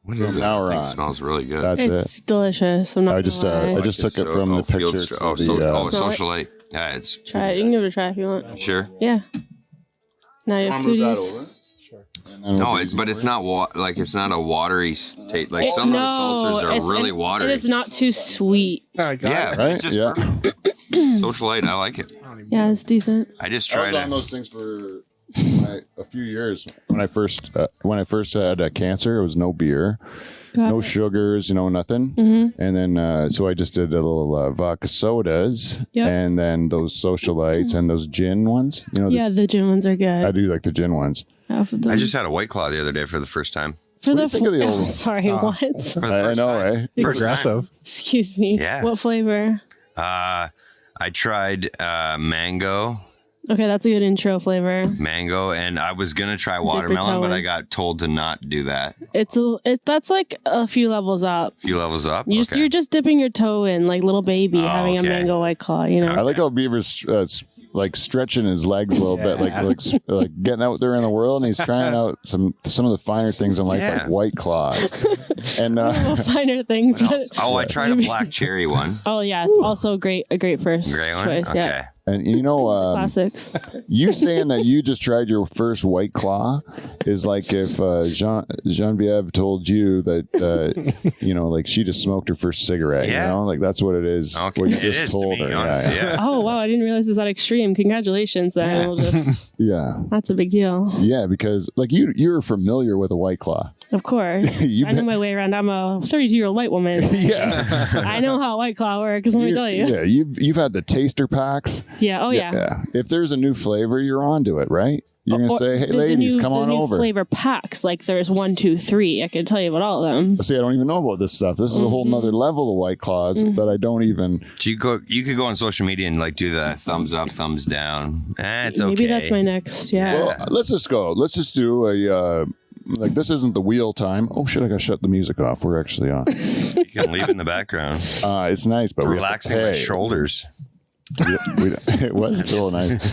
What is that? It smells really good. That's it's delicious. I'm not I just took it from the picture. Socialite. Yeah, it's. Try it. You can give it a try if you want. Sure. Yeah. Now you have cooties. No, but it's not it's not a watery taste. Like some of the seltzers are really watery. It's not too sweet. Yeah, right? It's just perfect. Socialite, I like it. Yeah, it's decent. I just tried I was on those things for a few years. When I first had cancer, it was no beer, no sugars, nothing. Mm-hmm. And then so I just did a little vodka sodas, and then those socialites and those gin ones. The gin ones are good. I do like the gin ones. I just had a White Claw the other day for the first time. Sorry, what? I know, right? Progressive. Excuse me. Yeah. What flavor? I tried mango. Okay, that's a good intro flavor. Mango, and I was gonna try watermelon, but I got told to not do that. That's like a few levels up. You're just dipping your toe in like little baby having a mango White Claw. I like how Beaver's like stretching his legs a little bit, like getting out there in the world, and he's trying out some of the finer things in life, like White Claws. And finer things. I tried a black cherry one. Oh yeah, also a great first choice. Okay. Yeah. And classics. You saying that you just tried your first White Claw is like if Genevieve told you that like she just smoked her first cigarette. Like that's what it is. Okay. What you it just is told to me, her. honestly, Yeah. Oh wow, I didn't realize it was that extreme. Congratulations, then. We'll just that's a big deal. Yeah, because like you're familiar with a White Claw. Of course. I know my way around. I'm a 32-year-old white woman. Yeah. I know how White Claw works, let me tell you. Yeah, you've had the taster packs. Yeah, yeah. If there's a new flavor, you're onto it, right? You're going to say, hey, ladies, come on over. Flavor packs, like there's 1, 2, 3. I can tell you about all of them. See, I don't even know about this stuff. This is a whole nother level of White Claws that I don't even. So you could go on social media and like do the thumbs up, thumbs down. It's okay. Maybe that's my next, Well, let's just go. Let's just do a... like this isn't the wheel time. Oh shit! I gotta shut the music off. We're actually on. You can leave it in the background. It's nice, but relaxing my shoulders. It was really nice.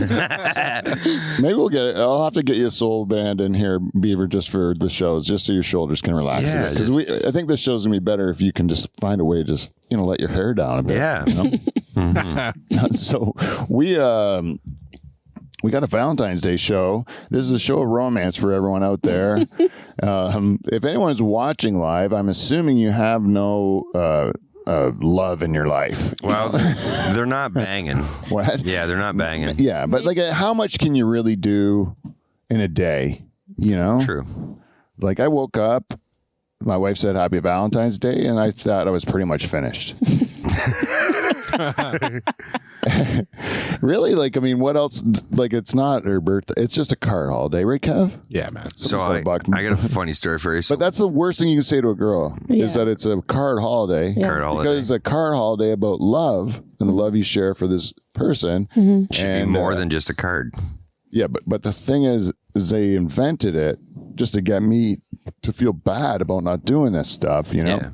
Maybe we'll get it. I'll have to get you a soul band in here, Beaver, just for the shows, just so your shoulders can relax. Yeah, because I think this show's gonna be better if you can just find a way to just let your hair down a bit. Yeah. So we got a Valentine's Day show. This is a show of romance for everyone out there. If anyone's watching live, I'm assuming you have no love in your life. Well, they're not banging. What? Yeah, they're not banging. Yeah, but like, how much can you really do in a day? True. Like, I woke up, my wife said Happy Valentine's Day, and I thought I was pretty much finished. Really? Like, I mean, what else? Like, it's not her birthday. It's just a card holiday, right, Kev? Yeah, man. So I got a funny story for you. So but that's the worst thing you can say to a girl is that it's a card holiday. Yeah. Card holiday. Because it's a card holiday about love and the love you share for this person. Should be more than just a card. Yeah, but the thing is they invented it just to get me to feel bad about not doing this stuff, Yeah.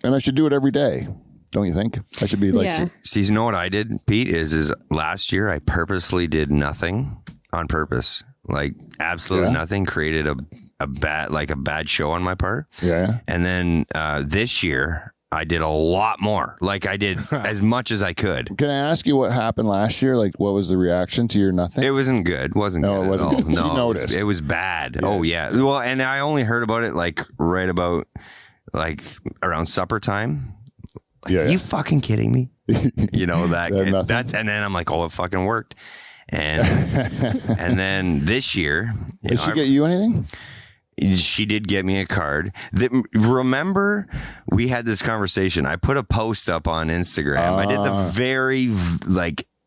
And I should do it every day. Don't you think? I should be like... See, you know what I did, Pete, is last year I purposely did nothing on purpose. Like, absolutely nothing. Created a bad show on my part. Yeah. And then this year I did a lot more. Like, I did as much as I could. Can I ask you what happened last year? Like, what was the reaction to your nothing? It wasn't good. Wasn't No, good it wasn't at all. good. No, She noticed. It was bad. Yes. Oh, yeah. Well, and I only heard about it like right about like around supper time. Like, Yeah. Are you fucking kidding me? Nothing. That's, and then I'm like, oh, it fucking worked. And and then this year, Did she get you anything? she did get me a card. Remember, we had this conversation. I put a post up on Instagram. I did the very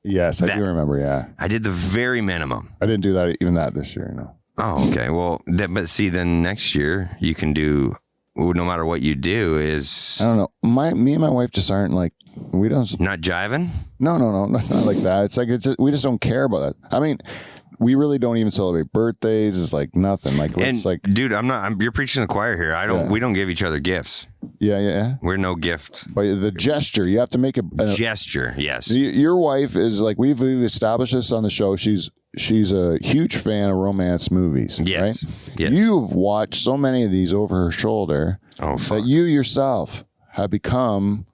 Yes, I do remember. Yeah, I did the very minimum. I didn't do that this year. No. Oh, okay. Well, but see, then next year you can do. No matter what you do, is I don't know. Me and my wife just aren't like, we don't. Not jiving. No. That's not like that. It's like we just don't care about that. I mean, we really don't even celebrate birthdays. It's like nothing. Like, it's like, dude, you're preaching the choir here. We don't give each other gifts. Yeah. We're no gift. But the gesture, you have to make a gesture. Yes. Your wife is like, we've established this on the show. She's she's a huge fan of romance movies. Yes. Right? Yes. You've watched so many of these over her shoulder that you yourself have become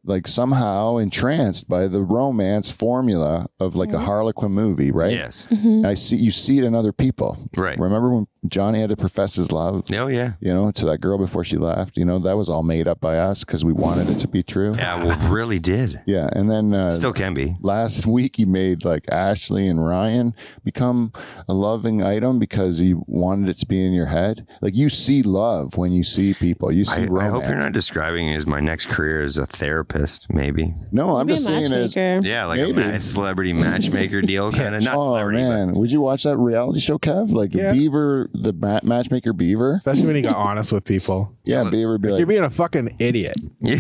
like somehow entranced by the romance formula of like a Harlequin movie, right? Yes. And you see it in other people. Right. Remember when Johnny had to profess his love? Oh, yeah. You know, to that girl before she left. You know, that was all made up by us because we wanted it to be true. Yeah, well, really did. Yeah, and then Still can be. last week you made like Ashley and Ryan become a loving item because you wanted it to be in your head. Like you see love when you see people. You see romance. I hope you're not describing it as my next career as a therapist, maybe. No, I'm just saying it as yeah, like a celebrity matchmaker deal kind of. Not celebrity, man, would you watch that reality show, Kev? Like Beaver, the matchmaker Beaver, especially when he got honest with people. Yeah, Beaver would be like, you're being a fucking idiot. Yeah,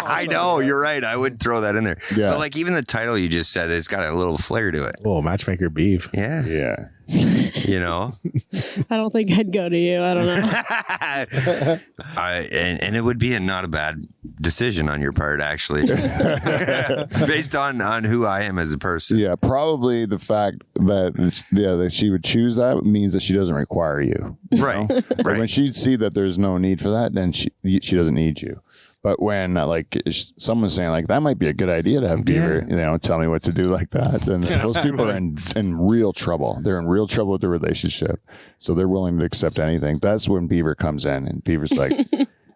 I know. You're right. I would throw that in there. Yeah. But like even the title you just said, it's got a little flair to it. Oh, matchmaker beef. Yeah. Yeah. You know, I don't think I'd go to you. I don't know. and it would be not a bad decision on your part, actually, based on who I am as a person. Yeah, probably the fact that she would choose that means that she doesn't require you. Right. Right. When she'd see that there's no need for that, then she doesn't need you. But when like someone's saying like that might be a good idea to have Beaver, you know, tell me what to do like that, then those people are in real trouble. They're in real trouble with the relationship, so they're willing to accept anything. That's when Beaver comes in, and Beaver's like,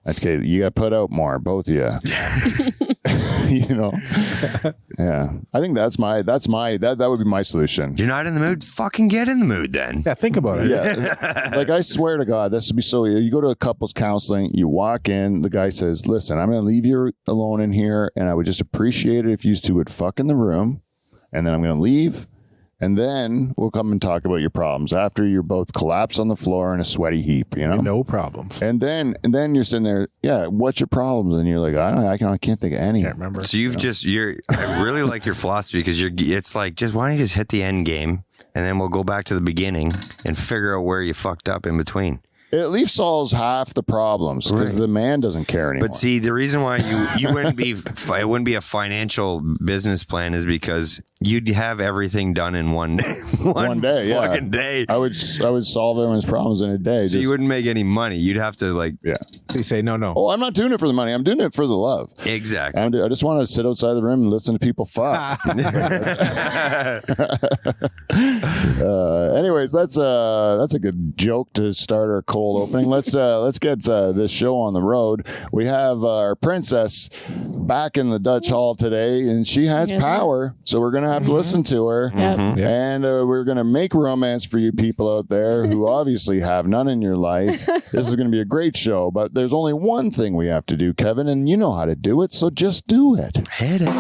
"Okay, you got to put out more, both of you." You know, yeah. I think that would be my solution. You're not in the mood? Fucking get in the mood then. Yeah, think about it. Yeah. Like I swear to God, this would be so. You go to a couples counseling, you walk in, the guy says, "Listen, I'm going to leave you alone in here, and I would just appreciate it if you two would fuck in the room, and then I'm going to leave." And then we'll come and talk about your problems after you're both collapsed on the floor in a sweaty heap, you know? No problems. And then you're sitting there, yeah, what's your problems? And you're like, I can't think of any. Can't remember. So I really like your philosophy because it's like, why don't you just hit the end game and then we'll go back to the beginning and figure out where you fucked up in between. It at least solves half the problems because the man doesn't care anymore. But see, the reason why you wouldn't be it wouldn't be a financial business plan is because you'd have everything done in one day. One fucking day. I would solve everyone's problems in a day. So you wouldn't make any money. You'd have to You say no. Oh, I'm not doing it for the money. I'm doing it for the love. Exactly. I just want to sit outside the room and listen to people fuck. Anyways, that's a good joke to start our cold opening. Let's get this show on the road. We have our princess back in the Dutch Hall today, and she has power. So we're gonna have to listen to her, and we're gonna make romance for you people out there who obviously have none in your life. This is gonna be a great show, but there's only one thing we have to do, Kevin, and you know how to do it. So just do it. Hit it.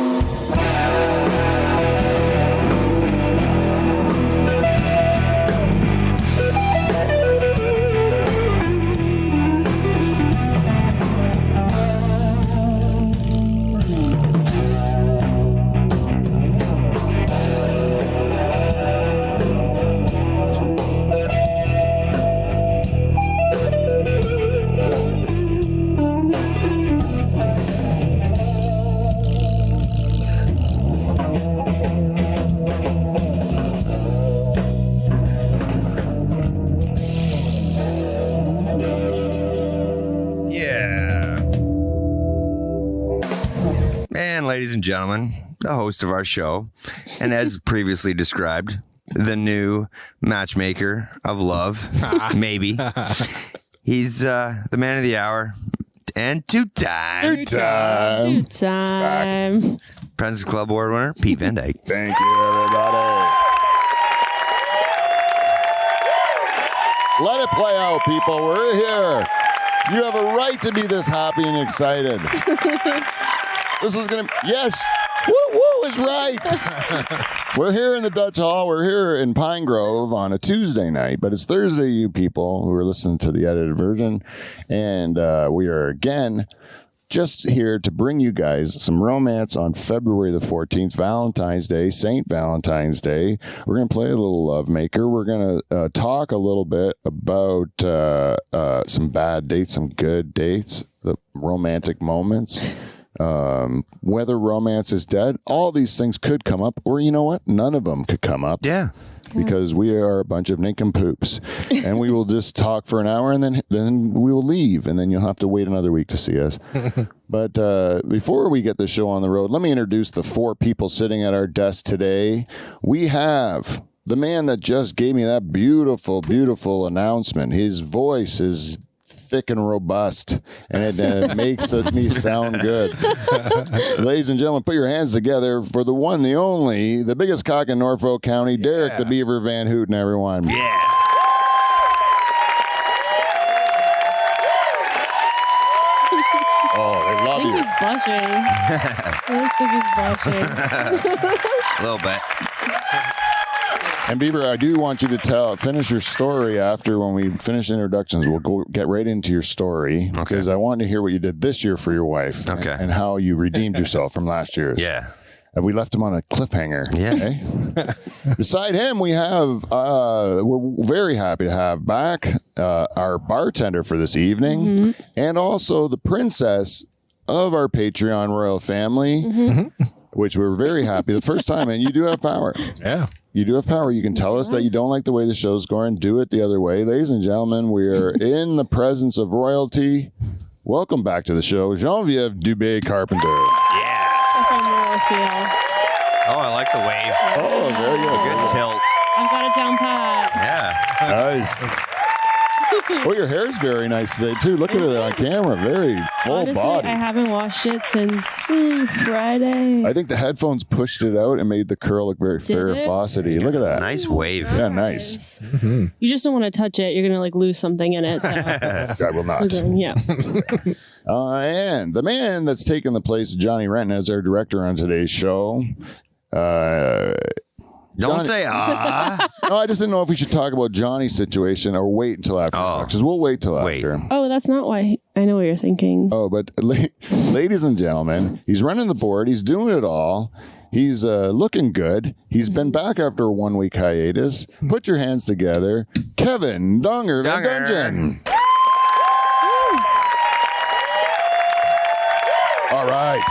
Ladies and gentlemen, the host of our show, and as previously described, the new matchmaker of love, maybe. He's the man of the hour and two-time President's Club Award winner, Pete Van Dyke. Thank you, everybody. Let it play out, people. We're here. You have a right to be this happy and excited. This is going to... Yes. Woo is right. We're here in the Dutch Hall. We're here in Pine Grove on a Tuesday night, but it's Thursday, you people who are listening to the edited version. And we are, again, just here to bring you guys some romance on February the 14th, Valentine's Day, St. Valentine's Day. We're going to play a little love maker. We're going to talk a little bit about some bad dates, some good dates, the romantic moments. whether romance is dead. All these things could come up, or you know what? None of them could come up. Yeah. Because we are a bunch of nincompoops, and we will just talk for an hour, and then we will leave, and then you'll have to wait another week to see us. But before we get the show on the road, let me introduce the 4 people sitting at our desk today. We have the man that just gave me that beautiful, beautiful announcement. His voice is thick and robust, and it makes me sound good. Ladies and gentlemen, put your hands together for the one, the only, the biggest cock in Norfolk County, Derek the Beaver Van Houten, everyone. Yeah. Oh, they love you. He's blushing. It looks like he's blushing. A little bit. And Beaver, I do want you to finish your story after when we finish introductions. We'll go get right into your story because I want to hear what you did this year for your wife and how you redeemed yourself from last year's. Yeah. And we left him on a cliffhanger. Yeah. Okay? Beside him, we have, we're very happy to have back our bartender for this evening and also the princess of our Patreon royal family, which we're very happy. The first time, and you do have power. Yeah. You do have power. You can tell us that you don't like the way the show's going. Do it the other way. Ladies and gentlemen, we are in the presence of royalty. Welcome back to the show, Genevieve Dubé Carpenter. Oh, I like the wave. Oh, very good. Good tilt. I've got it down pat. Yeah. Nice. Oh, your hair's very nice today, too. Look at it on camera. Very full Honestly, body. I haven't washed it since Friday. I think the headphones pushed it out and made the curl look very Farrah Fawcett-y. Look at that. Nice wave. Yeah, nice. You just don't want to touch it. You're going to like lose something in it. So. I will not. Yeah. And the man that's taken the place of Johnny Renton as our director on today's show. Don't say No, I just didn't know if we should talk about Johnny's situation or wait until after. Because we'll wait till after. Oh, that's not why. I know what you're thinking. Oh, but ladies and gentlemen, he's running the board. He's doing it all. He's looking good. He's been back after a 1-week hiatus. Put your hands together. Kevin Donger. Dungeon. All right.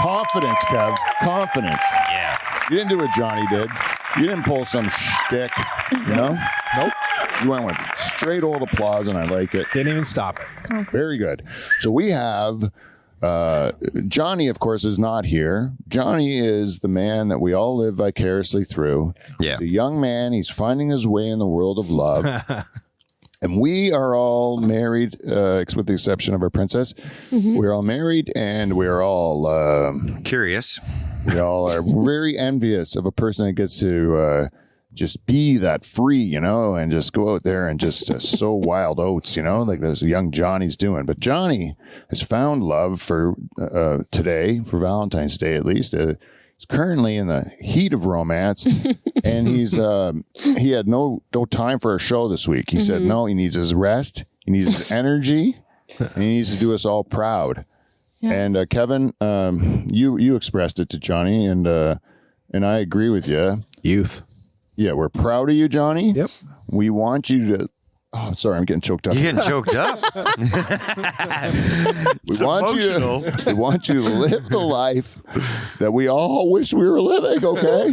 Confidence, Kev. Confidence. Yeah. You didn't do what Johnny did. You didn't pull some shtick, you know? Nope. You went with straight old applause, and I like it. Didn't even stop it. Very good. So we have Johnny, of course, is not here. Johnny is the man that we all live vicariously through. Yeah. He's a young man. He's finding his way in the world of love. And we are all married, with the exception of our princess. We're all married, and we're all curious. We all are very envious of a person that gets to just be that free, you know, and just go out there and just sow wild oats, you know, like this young Johnny's doing. But Johnny has found love for today, for Valentine's Day at least. He's currently in the heat of romance, and he had no time for a show this week. He said no, he needs his rest, he needs his energy, and he needs to do us all proud. Yeah. And Kevin, you expressed it to Johnny, and I agree with you. Youth. Yeah, we're proud of you, Johnny. Yep. We want you to. Oh, sorry, I'm getting choked up. You're getting choked up. We want you to live the life that we all wish we were living. Okay.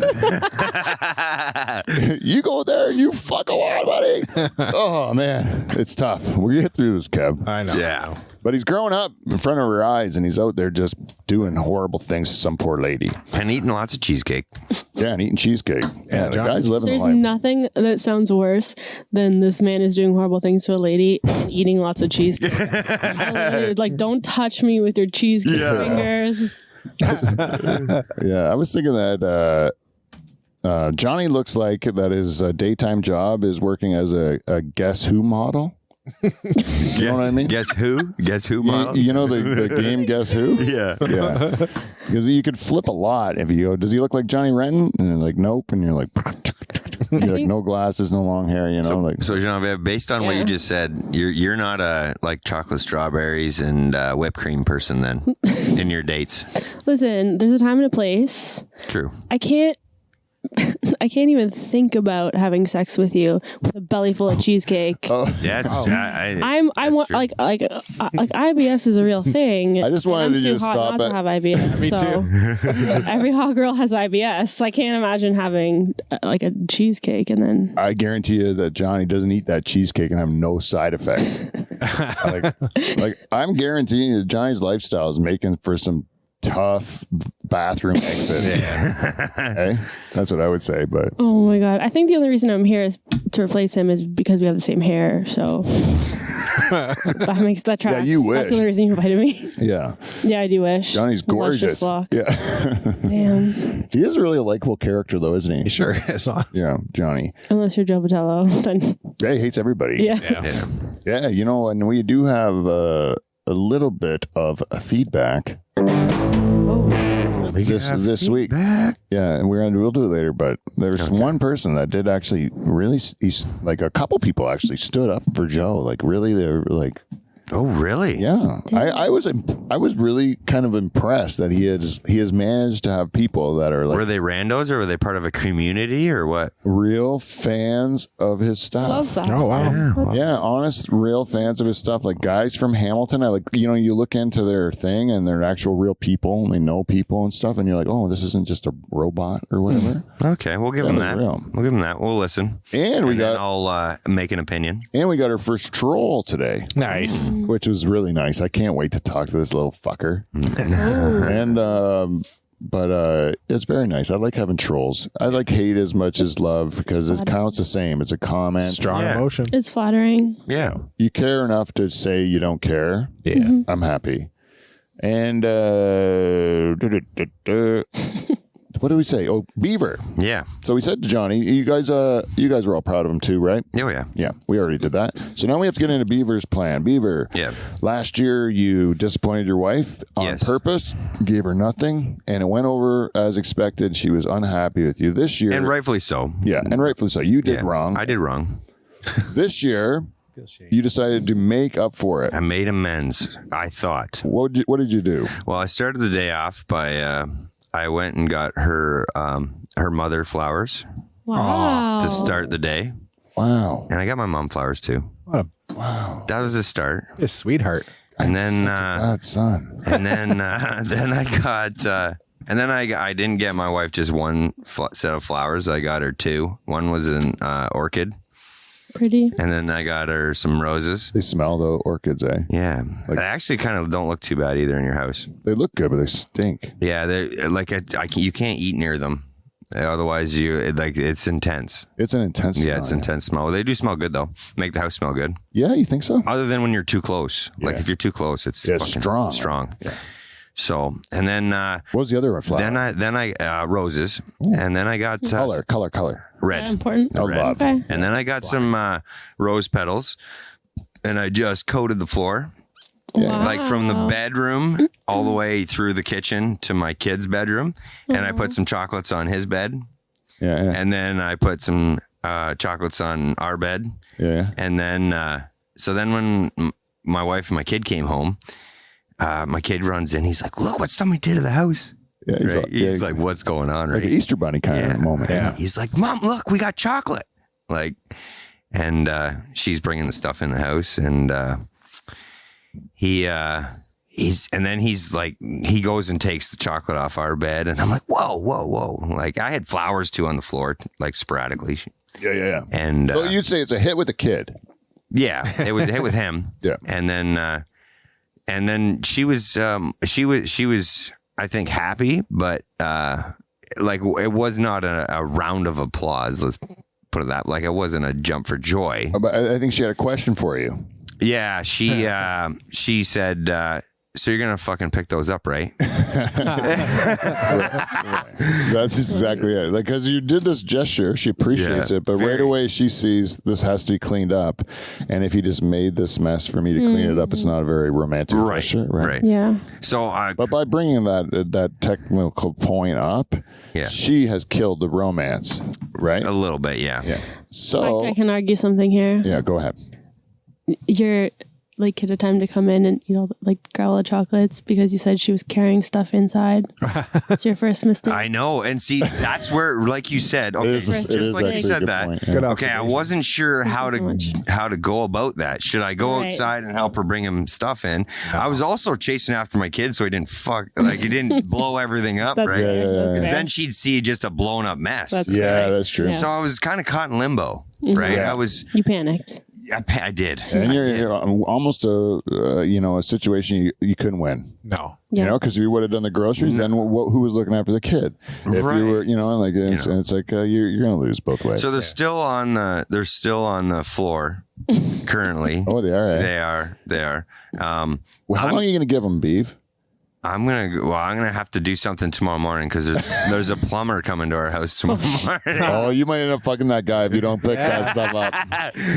You go there and you fuck a lot, buddy. Oh man, it's tough. We get through this, Kev. I know. Yeah. But he's growing up in front of our eyes, and he's out there just doing horrible things to some poor lady. And eating lots of cheesecake. Yeah, and eating cheesecake. Yeah, the guy's living There's the life. nothing that sounds worse than this man is doing horrible things to a lady and eating lots of cheesecake. Like, don't touch me with your cheesecake fingers. Yeah, I was thinking that Johnny looks like that his daytime job is working as a Guess Who model. You know what I mean? Guess who? Guess who model? You know the game Guess Who? Yeah. Yeah. Because you could flip a lot if you go, does he look like Johnny Renton? And they're like, nope. And you're like, no glasses, no long hair, you know? So Genevieve, based on what you just said, you're not a like chocolate strawberries and whipped cream person then in your dates. Listen, there's a time and a place. True. I can't I can't even think about having sex with you with a belly full of cheesecake. Yeah, I'm like IBS is a real thing. I just wanted I'm you too to hot stop not it. to have IBS. Me so every hot girl has IBS. I can't imagine having like a cheesecake and then. I guarantee you that Johnny doesn't eat that cheesecake and have no side effects. like I'm guaranteeing you that Johnny's lifestyle is making for some tough bathroom exits. Okay? That's what I would say. But Oh my god! I think the only reason I'm here is to replace him is because we have the same hair. So that makes that tracks. Yeah, you wish. That's the only reason you invited me. yeah, Yeah, I do wish. Johnny's Luscious gorgeous. locks. Yeah, Damn. he is really a likable character, though, isn't he? He sure is on. Yeah, Johnny. Unless you're Joe Patello, then Yeah, he hates everybody. yeah. Yeah, you know, and we do have a little bit of feedback this week. Yeah, and we'll do it later. But there's one person that did actually really, he's like a couple people actually stood up for Joe. Like really, they're like, Oh, really? yeah. I was really kind of impressed that he has managed to have people that are like Were they randos or were they part of a community or what? real fans of his stuff. Love that. Oh, wow. Yeah, honest, real fans of his stuff. Like guys from Hamilton, I like, you look into their thing and they're actual real people and they know people and stuff. And you're like, oh, this isn't just a robot or whatever. Okay, we'll give them they're that. real. We'll give them that. We'll listen. And we then got I'll make an opinion. our first troll today, Nice. which was really nice. I can't wait to talk to this little fucker. And but it's very nice. I like having trolls. I like hate as much as love because it counts the same. It's a comment. Strong Yeah. emotion. It's flattering. Yeah. You care enough to say you don't care. Yeah. I'm happy. And what did we say? Oh, Beaver. Yeah. So we said to Johnny, you guys were all proud of him too, right? Oh, yeah. Yeah, we already did that. So now we have to get into Beaver's plan. Beaver. Yeah. Last year you disappointed your wife on Yes. purpose, gave her nothing, and it went over as expected. She was unhappy with you. This year, And rightfully so. yeah, and rightfully so. You did Yeah. wrong. I did wrong. This year, you decided to make up for it. I made amends, I thought. What did you do? Well, I started the day off by I went and got her mother flowers Wow. to start the day. Wow. And I got my mom flowers too. Wow. That was a start. A sweetheart. And then God, son. and then then I got and then I didn't get my wife just one set of flowers. I got her two. One was an orchid, Pretty. and then I got her some roses. They smell the orchids, eh? Yeah, they actually kind of don't look too bad either in your house. They look good, but they stink. Yeah, they like you can't eat near them, otherwise it's intense. It's an intense smell. Yeah, it's intense smell. They do smell good though. Make the house smell good. Yeah, you think so? Other than when you're too close. Like if you're too close, it's Yeah, it's fucking strong. Strong. Yeah. So and then What was the other one? Flower? then I roses, and then I got color. red. Important. I red. love. Okay. And then I got some rose petals, and I just coated the floor, Wow. like from the bedroom all the way through the kitchen to my kid's bedroom. And I put some chocolates on his bed, Yeah, and then I put some chocolates on our bed. yeah. And then, so then when my wife and my kid came home, my kid runs in. He's like, "Look what somebody did to the house." Yeah, Right? He's like, "What's going on?" like Right? an Easter bunny kind of moment. And he's like, "Mom, look, we got chocolate." Like, and she's bringing the stuff in the house, and he's like, he goes and takes the chocolate off our bed, and I'm like, "Whoa, whoa, whoa!" Like, I had flowers too on the floor, like sporadically, Yeah. and So you'd say it's a hit with the kid. yeah, it was a hit with him. Yeah. And then she was I think happy, but like it was not a round of applause. Let's put it that. Like it wasn't a jump for joy. But I think she had a question for you. Yeah, she said, "So you're gonna fucking pick those up, right?" That's exactly it. Like, because you did this gesture, she appreciates Yeah, it, but right very. away she sees this has to be cleaned up, and if you just made this mess for me to clean it up, it's not a very romantic gesture, right? Yeah. So But by bringing that technical point up, Yeah. she has killed the romance, right? a little bit, yeah. Yeah. So I can argue something here. yeah, go ahead. You're like kid a time to come in and like grab all the chocolates because you said she was carrying stuff inside. That's your first mistake. I know, and see, that's where, like you said, okay, It is like you actually a said good that. point, Good Okay, I wasn't sure how to go about that. Should I go Right. outside and help her bring him stuff in? I was also chasing after my kid, so he didn't blow everything up, That's right? fair. Yeah. That's Because fair. then she'd see just a blown up mess. That's Yeah, fair. that's true. Yeah. So I was kind of caught in limbo, right? Yeah. You panicked. I did. And you're almost a situation you couldn't win. No. Yeah. You know, because if you would have done the groceries, then who was looking after the kid? If Right. you were, like, it's like you're going to lose both ways. So they're still on the floor currently. Oh, they are. Eh? They are. Well, how long are you going to give them, Beef? I'm gonna have to do something tomorrow morning because there's a plumber coming to our house tomorrow morning. Oh, you might end up fucking that guy if you don't pick that stuff up.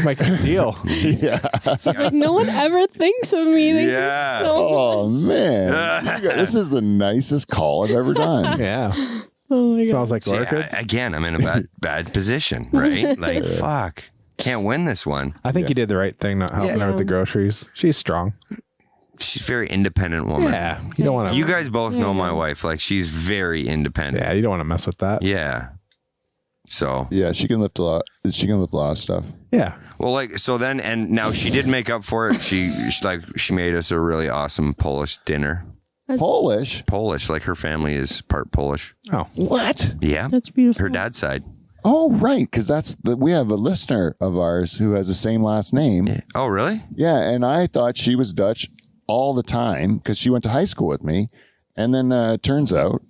Make a deal. Yeah. She's like, no one ever thinks of me. Thank Yeah. you so much. Oh man, this is the nicest call I've ever done. Yeah. Oh my god. Smells like See, orchids. again, I'm in a bad position, right? Like, fuck, can't win this one. I think you did the right thing not helping her with the groceries. She's strong. She's a very independent woman. Yeah. You don't want to. You guys both know my wife. Like, she's very independent. Yeah. You don't want to mess with that. Yeah. So, Yeah, she can lift a lot. She can lift a lot of stuff. Yeah. well, like, so then, and now she did make up for it. She made us a really awesome Polish dinner. Polish? Polish, like her family is part Polish. Oh. What? Yeah. That's beautiful. Her dad's side. Oh, right, because we have a listener of ours who has the same last name. Yeah. Oh, really? Yeah, and I thought she was Dutch all the time because she went to high school with me, and then it turns out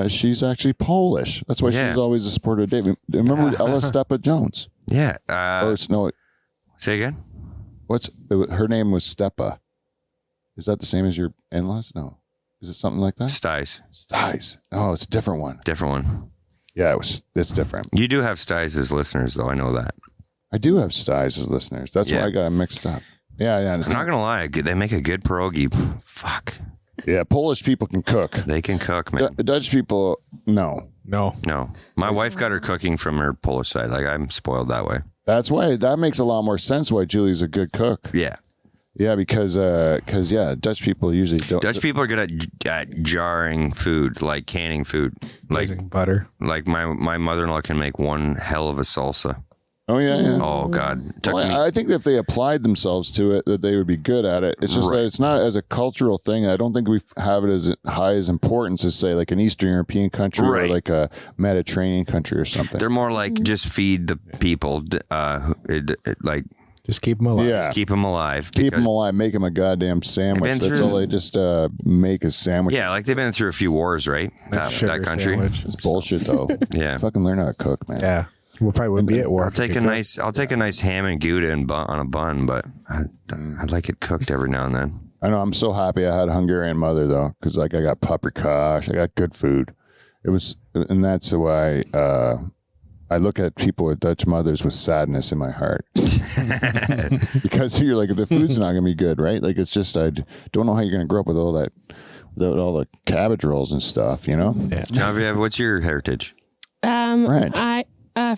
she's actually Polish. That's why she Yeah. was always a supporter of David. Remember Ella Stepa Jones? Yeah. No, Say again? her name was Stepa. Is that the same as your in-laws? No. Is it something like that? Styes. Styes. Oh, it's a different one. Different one. Yeah, it's different. You do have Styes as listeners, though. I know that. I do have Styes as listeners. That's why I got them mixed up. Yeah, yeah. I'm not going to lie. They make a good pierogi. Fuck. Yeah, Polish people can cook. They can cook, man. Dutch people, no. No. No. My wife got her cooking from her Polish side. Like, I'm spoiled that way. That's why that makes a lot more sense why Julie's a good cook. Yeah. Yeah, because Dutch people usually don't. Dutch people are good at jarring food, like canning food. Like Using butter. like my mother-in-law can make one hell of a salsa. Oh yeah, yeah. Oh God. Took me- Well, I think that if they applied themselves to it, that they would be good at it. It's just that it's not as a cultural thing. I don't think we have it as high as importance as say like an Eastern European country or Right. like a Mediterranean country or something. They're more like just feed the people, like Just keep them alive. Yeah. keep them alive. Keep them because- alive, make them a goddamn sandwich. I've been That's through- all they just make a sandwich. Yeah, like they've been through a few wars, right? That Sugar country. sandwich. It's bullshit though. Yeah. Fucking learn how to cook, man. Yeah. We probably wouldn't be at war. I'll take a nice ham and Gouda and on a bun, but I'd like it cooked every now and then. I know. I'm so happy I had a Hungarian mother though, because like I got paprikash, I got good food. It was, and that's why I look at people with Dutch mothers with sadness in my heart, because you're like the food's not gonna be good, right? Like it's just I don't know how you're gonna grow up with all that, without all the cabbage rolls and stuff, you know? Yeah. Genevieve, what's your heritage? French.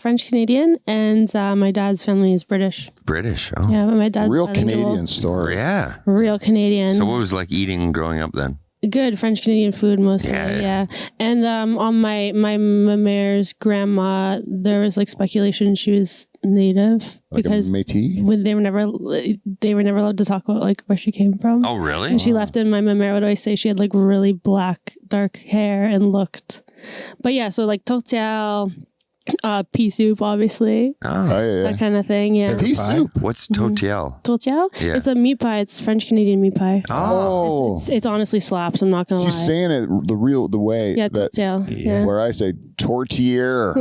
French Canadian, and my dad's family is British. British. Oh. Yeah, but my dad's Real bilingual. Canadian story. Yeah. Real Canadian. So what was like eating growing up then? Good French Canadian food mostly, Yeah. And on my mare's grandma, there was like speculation she was native Like because a Métis. when they were never allowed to talk about like where she came from. Oh, really? And she left it. My mare would always say she had like really black, dark hair and looked. But yeah, so like totial, pea soup, obviously, Oh. Oh, yeah, that kind of thing. Yeah, Pea soup. What's totiel? totial. Yeah. It's a meat pie. It's French Canadian meat pie. Oh, It's honestly slaps. I'm not gonna she's lie. saying it the way Yeah, that totial. Yeah. where I say tortilla.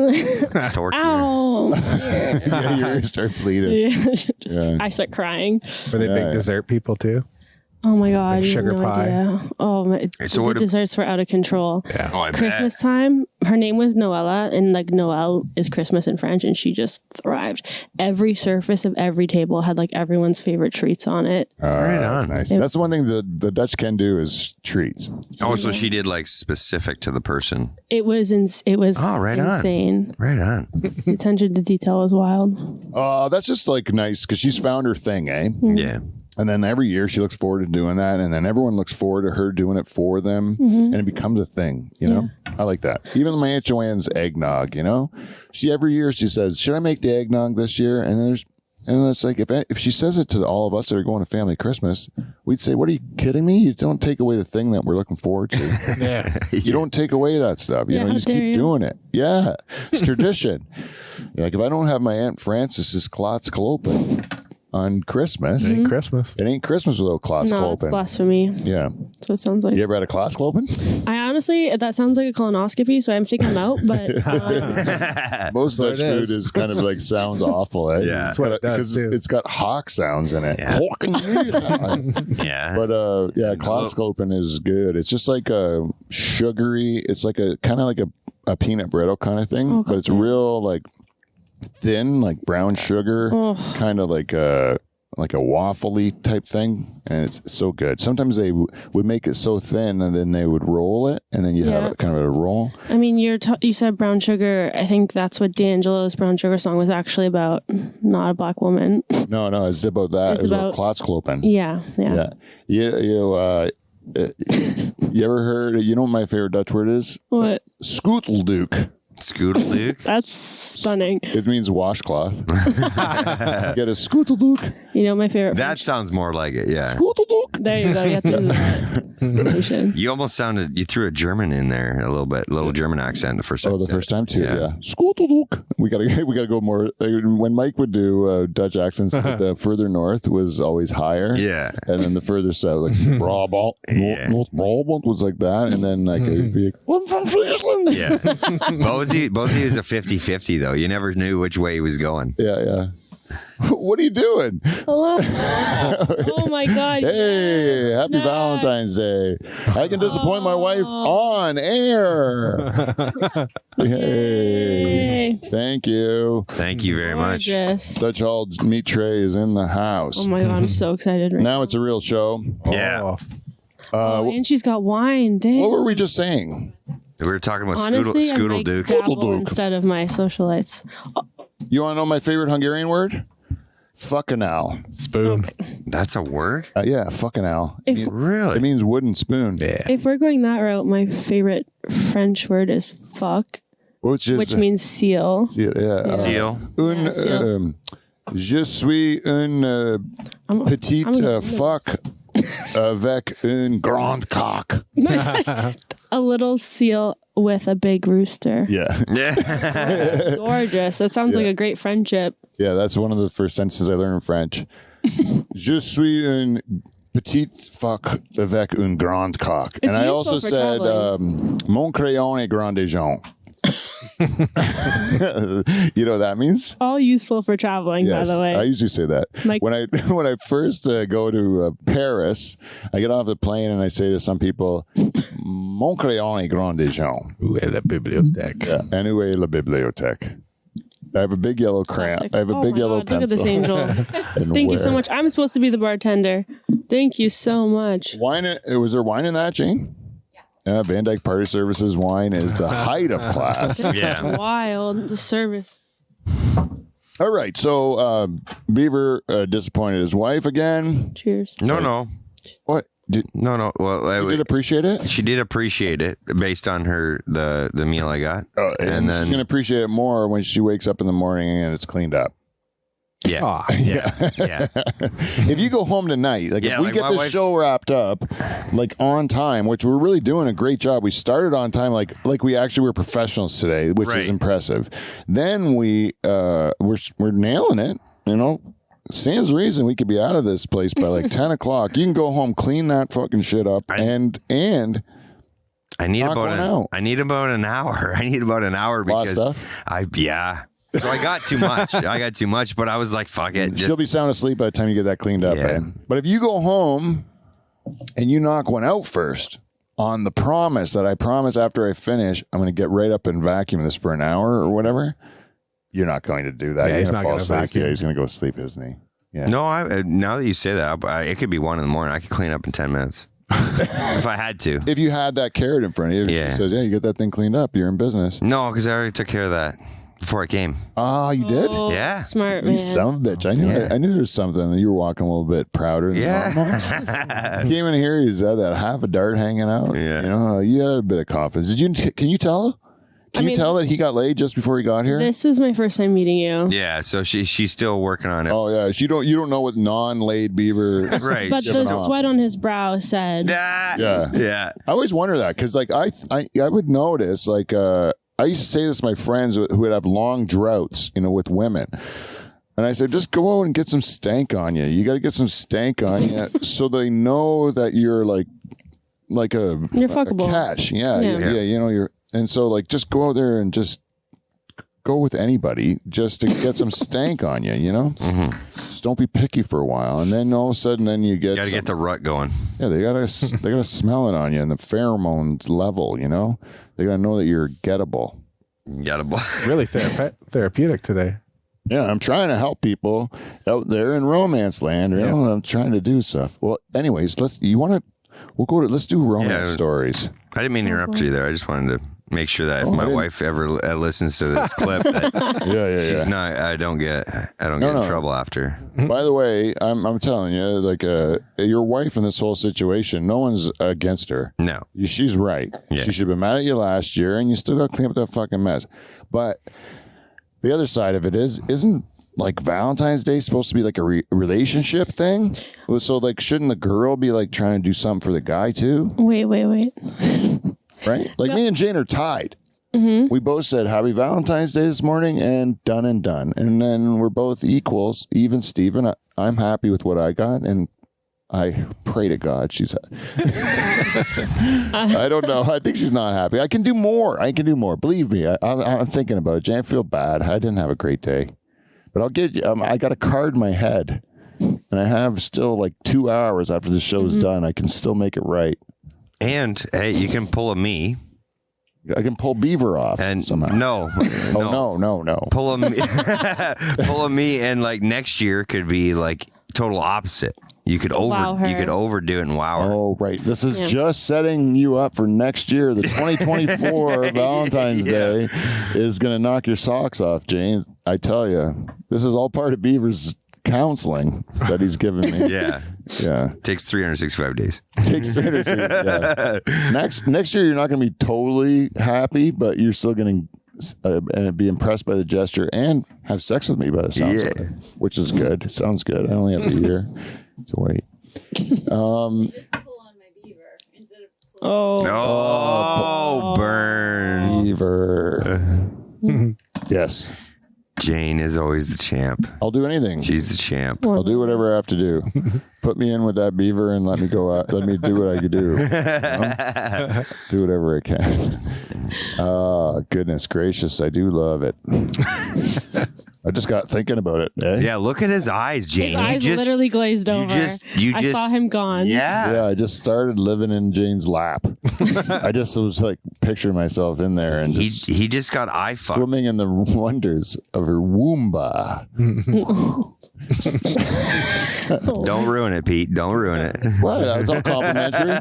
Tortilla. Ow. Yeah, your ears start bleeding. Yeah, Yeah. I start crying. Were they Yeah. big dessert people too? Oh my god, Like you have sugar no pie. idea. Oh my, So the what- desserts were out of control. Yeah. Oh, I Christmas time, her name was Noella, and like Noel is Christmas in French, and she just thrived. Every surface of every table had like everyone's favorite treats on it. Right That's on. nice. That's the one thing the Dutch can do is treats. Oh, so she did like specific to the person. It was Oh, right on. insane. Right on. The attention to detail was wild. That's just like nice because she's found her thing, eh? Yeah. And then every year she looks forward to doing that. And then everyone looks forward to her doing it for them. And it becomes a thing, you know? I like that. Even my Aunt Joanne's eggnog, you know? Every year she says, should I make the eggnog this year? And it's like, if she says it to all of us that are going to family Christmas, we'd say, what, are you kidding me? You don't take away the thing that we're looking forward to. You don't take away that stuff. You know, you just keep doing it. Yeah. It's tradition. Like, if I don't have my Aunt Frances's Klotsklopen on Christmas. It ain't Christmas. It ain't Christmas without Klotsklopen. No, it's blasphemy. Yeah. So it sounds like. You ever had a Klotsklopen? I honestly, that sounds like a colonoscopy, so I'm thinking I'm out, but. Most Dutch food is kind of like sounds awful, eh? Yeah. Because it's got hawk sounds in it. Yeah. Yeah. But Klotsklopen is good. It's just like a sugary, it's like a kind of like a peanut brittle kind of thing, but it's real like thin, like brown sugar, kind of like a waffly type thing, and it's so good. Sometimes they would make it so thin, and then they would roll it, and then you have it kind of a roll. I mean, you said brown sugar. I think that's what D'Angelo's Brown Sugar song was actually about. Not a black woman. No, it's about that. It's about Klotsklopen. Yeah. You ever heard? You know what my favorite Dutch word is? What? Skoeteldoek. Skoeteldoek. That's stunning. It means washcloth. Get a skoeteldoek. You know my favorite. That sounds more like it. Yeah. Skoeteldoek. There you go. You have to do that. You almost sounded. You threw a German in there a little German accent the first time. Oh, the first time too. Yeah. Skoeteldoek. We gotta go more. When Mike would do Dutch accents, the further north was always higher. Yeah. And then the further south, like Brabant, North Brabant was like that, and then like it'd be like, I'm from Friesland. Yeah. Both of you is a 50-50 though. You never knew which way he was going. Yeah. What are you doing? Hello. Oh my God. Hey, happy Valentine's Day. I can disappoint my wife on air. Hey. Thank you. Thank you very much. Dutch Hall's meat tray is in the house. Oh my God, I'm so excited right now. It's a real show. Yeah. And she's got wine. Dang. What were we just saying? We were talking about Honestly, Skoeteldoek. Instead of my socialites. You want to know my favorite Hungarian word? Fucking owl. Spoon. That's a word? Yeah, fucking owl. Really? It means wooden spoon. Yeah. If we're going that route, my favorite French word is fuck, which means seal. Yeah. Seal. Seal. Je suis un petite fuck avec un grand coq. A little seal with a big rooster. Yeah. Gorgeous. That sounds like a great friendship. Yeah, that's one of the first sentences I learned in French. Je suis un petite fuck avec un grand coq. And I also said, mon crayon est grand des gens. You know what that means? All useful for traveling, yes, by the way. I usually say that. When I first go to Paris, I get off the plane and I say to some people, mon crayon est grand des gens. Où est la bibliothèque? Yeah. And où est la bibliothèque? I have a big yellow crayon. I have a big yellow pencil. Look at this angel. Thank you so much. I'm supposed to be the bartender. Thank you so much. Wine? Was there wine in that, Jane? Yeah, Van Dyke Party Services wine is the height of class. Yeah. Wild. The service. All right. So Beaver disappointed his wife again. Cheers. No. What? No. Well, you did appreciate it? She did appreciate it based on the meal I got. And then she's going to appreciate it more when she wakes up in the morning and it's cleaned up. Yeah. Yeah. If you go home tonight, if we get this show wrapped up like on time, which we're really doing a great job. We started on time, like we actually were professionals today, which is impressive. Then we're nailing it, you know. Stands the reason we could be out of this place by like 10 o'clock. You can go home, clean that fucking shit up, and I need about an hour. I need about an hour because stuff? So I got too much. But I was like, fuck it. She'll be sound asleep by the time you get that cleaned up, man. But if you go home and you knock one out first on the promise that I promise after I finish, I'm going to get right up and vacuum this for an hour or whatever. You're not going to do that. Yeah, he's not going to vacuum. Yeah, he's going to go sleep, isn't he? Yeah. No, now that you say that, it could be 1 a.m. I could clean up in 10 minutes. If I had to. If you had that carrot in front of you, she says, yeah, you get that thing cleaned up, you're in business. No, because I already took care of that. before I came. Oh, you did? Oh, Yeah. Smart You man. son of a bitch. I knew there was something. You were walking a little bit prouder than normal. Yeah. Came in here, he's had that half a dart hanging out. Yeah. You know, you had a bit of confidence. Can you tell? Can you tell that he got laid just before he got here? This is my first time meeting you. Yeah, so she's still working on it. Oh yeah, you don't know what non-laid beaver. Right. But the sweat on his brow said. Yeah. I always wonder that because like I would notice like I used to say this to my friends who would have long droughts, you know, with women. And I said, just go out and get some stank on you. You got to get some stank on you so they know that you're like You're fuckable. a catch. Yeah. You know, and so like just go out there and just go with anybody just to get some stank on you, you know? Mm-hmm. Just don't be picky for a while. And then all of a sudden then you get Got to get the rut going. Yeah, they gotta smell it on you and the pheromones level, you know? They gotta know that you're gettable. Really therapeutic today. Yeah, I'm trying to help people out there in romance land. You know? I'm trying to do stuff. Well, anyways, let's do romance stories. I didn't mean to interrupt you there. I just wanted to make sure that if my wife ever listens to this clip, that she's not. I don't get in trouble after. By the way, I'm telling you, like your wife in this whole situation, no one's against her. No, she's right. Yeah. She should have been mad at you last year, and you still got to clean up that fucking mess. But the other side of it isn't like Valentine's Day supposed to be like a relationship thing? So like, shouldn't the girl be like trying to do something for the guy too? Wait. Right? Like me and Jane are tied. Mm-hmm. We both said happy Valentine's Day this morning and done. And then we're both equals, even Steven. I'm happy with what I got. And I pray to God she's I don't know. I think she's not happy. I can do more. Believe me. I'm thinking about it. Jane, I feel bad. I didn't have a great day. But I'll get you. I got a card in my head. And I have still like 2 hours after the show's done. I can still make it right. And hey, you can pull a me. I can pull Beaver off. And somehow. No. Pull a me, and like next year could be like total opposite. You could overdo it and wow her. Oh, right. This is just setting you up for next year. The 2024 Valentine's Day is going to knock your socks off, Jane. I tell you, this is all part of Beaver's counseling that he's given me. Yeah. Takes 365 days. Takes 365. Yeah. Next year, you're not going to be totally happy, but you're still going to be impressed by the gesture and have sex with me by the sounds of it, which is good. It sounds good. I only have a year to wait. Burn. Beaver. Yes. Jane is always the champ. I'll do anything. She's the champ. I'll do whatever I have to do. Put me in with that beaver and let me go out. Let me do what I could do. You know? Do whatever I can. Goodness gracious. I do love it. I just got thinking about it. Eh? Yeah, look at his eyes, Jane. His eyes literally glazed over. I saw him gone. Yeah, I just started living in Jane's lap. I just was like picturing myself in there and he just got eye fucked. Swimming in the wonders of her woomba. Don't ruin it, Pete. Don't ruin it. What? That was all complimentary.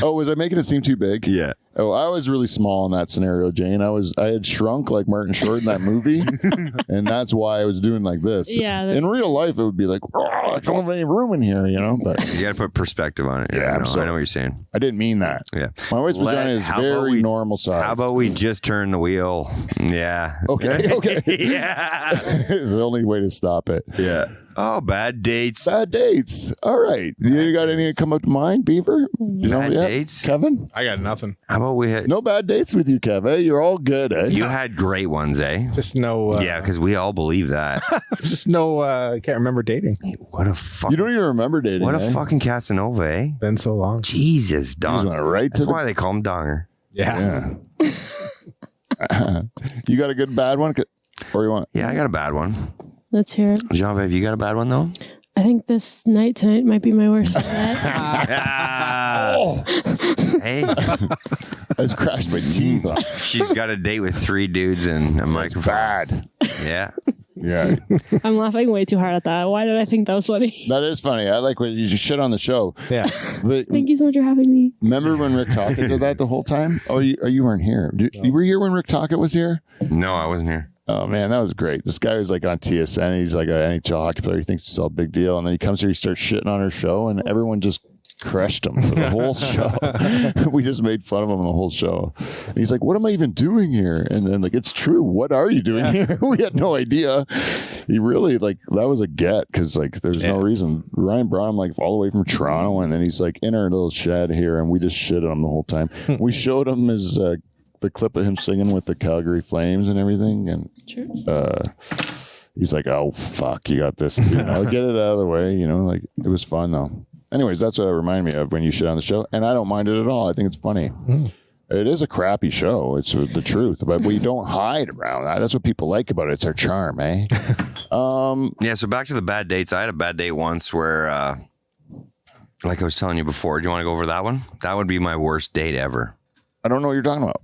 Oh, was I making it seem too big? Yeah. Oh, I was really small in that scenario, Jane. I had shrunk like Martin Short in that movie, and that's why I was doing like this. Yeah. In real life, it would be like, oh, I don't have any room in here, you know. But you got to put perspective on it. Yeah, I know what you're saying. I didn't mean that. Yeah. My wife's vagina is very normal size. How about we just turn the wheel? Yeah. Okay. Yeah. It's the only way to stop it. Yeah. Oh, bad dates. Bad dates. All right. You got any that come up to mind, Beaver? Bad dates? Kevin? I got nothing. How about we had... No bad dates with you, Kev. Eh? You're all good, eh? You had great ones, eh? Just no... yeah, because we all believe that. Just no... I can't remember dating. What a fuck... You don't even remember dating, What a fucking Casanova, eh? Been so long. Jesus, Dong. That's why they call him Donger. Yeah. You got a good bad one? Or you want... Yeah, I got a bad one. Let's hear it. Jean-Vive, you got a bad one, though? I think this night tonight might be my worst yet. Hey. I just crashed my teeth off. She's got a date with 3 dudes and a microphone. Bad. Yeah. Yeah. I'm laughing way too hard at that. Why did I think that was funny? That is funny. I like when you shit on the show. Yeah. But Thank you so much for having me. remember when Rick Tockett did that the whole time? Oh, you weren't here. You were here when Rick Tockett was here? No, I wasn't here. Oh man, that was great. This guy was like on TSN. He's like an NHL hockey player. He thinks it's all a big deal. And then he comes here, he starts shitting on our show, and everyone just crushed him for the whole show. We just made fun of him the whole show. And he's like, what am I even doing here? And then like, it's true. What are you doing here? We had no idea. He really like, that was a get because like there's no reason. Ryan brought him like all the way from Toronto, and then he's like in our little shed here, and we just shit on him the whole time. We showed him his the clip of him singing with the Calgary Flames and everything, and he's like, oh fuck, you got this too. I'll get it out of the way, like it was fun though. Anyways, that's what it reminded me of when you shit on the show, and I don't mind it at all. I think it's funny. It is a crappy show, it's the truth, but we don't hide around that. That's what people like about it. It's our charm, eh? Yeah, so back to the bad dates. I had a bad date once where like I was telling you before. Do you want to go over that one? That would be my worst date ever. I don't know what you're talking about.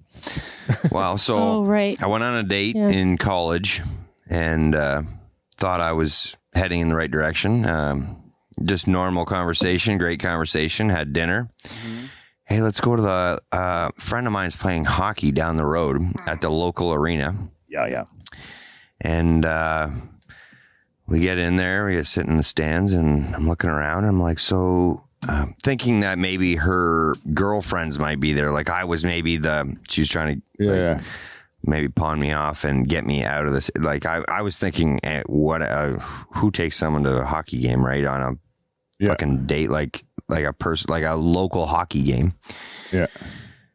Wow. So right. I went on a date in college and thought I was heading in the right direction. Just normal conversation, great conversation, had dinner. Hey, let's go to the friend of mine's playing hockey down the road at the local arena. Yeah. And we get in there, we get sit in the stands, and I'm looking around. And I'm like, so thinking that maybe her girlfriends might be there. Like I was maybe she was trying to maybe pawn me off and get me out of this. Like I was thinking, who takes someone to a hockey game, right? On a fucking date, like a person, like a local hockey game. Yeah.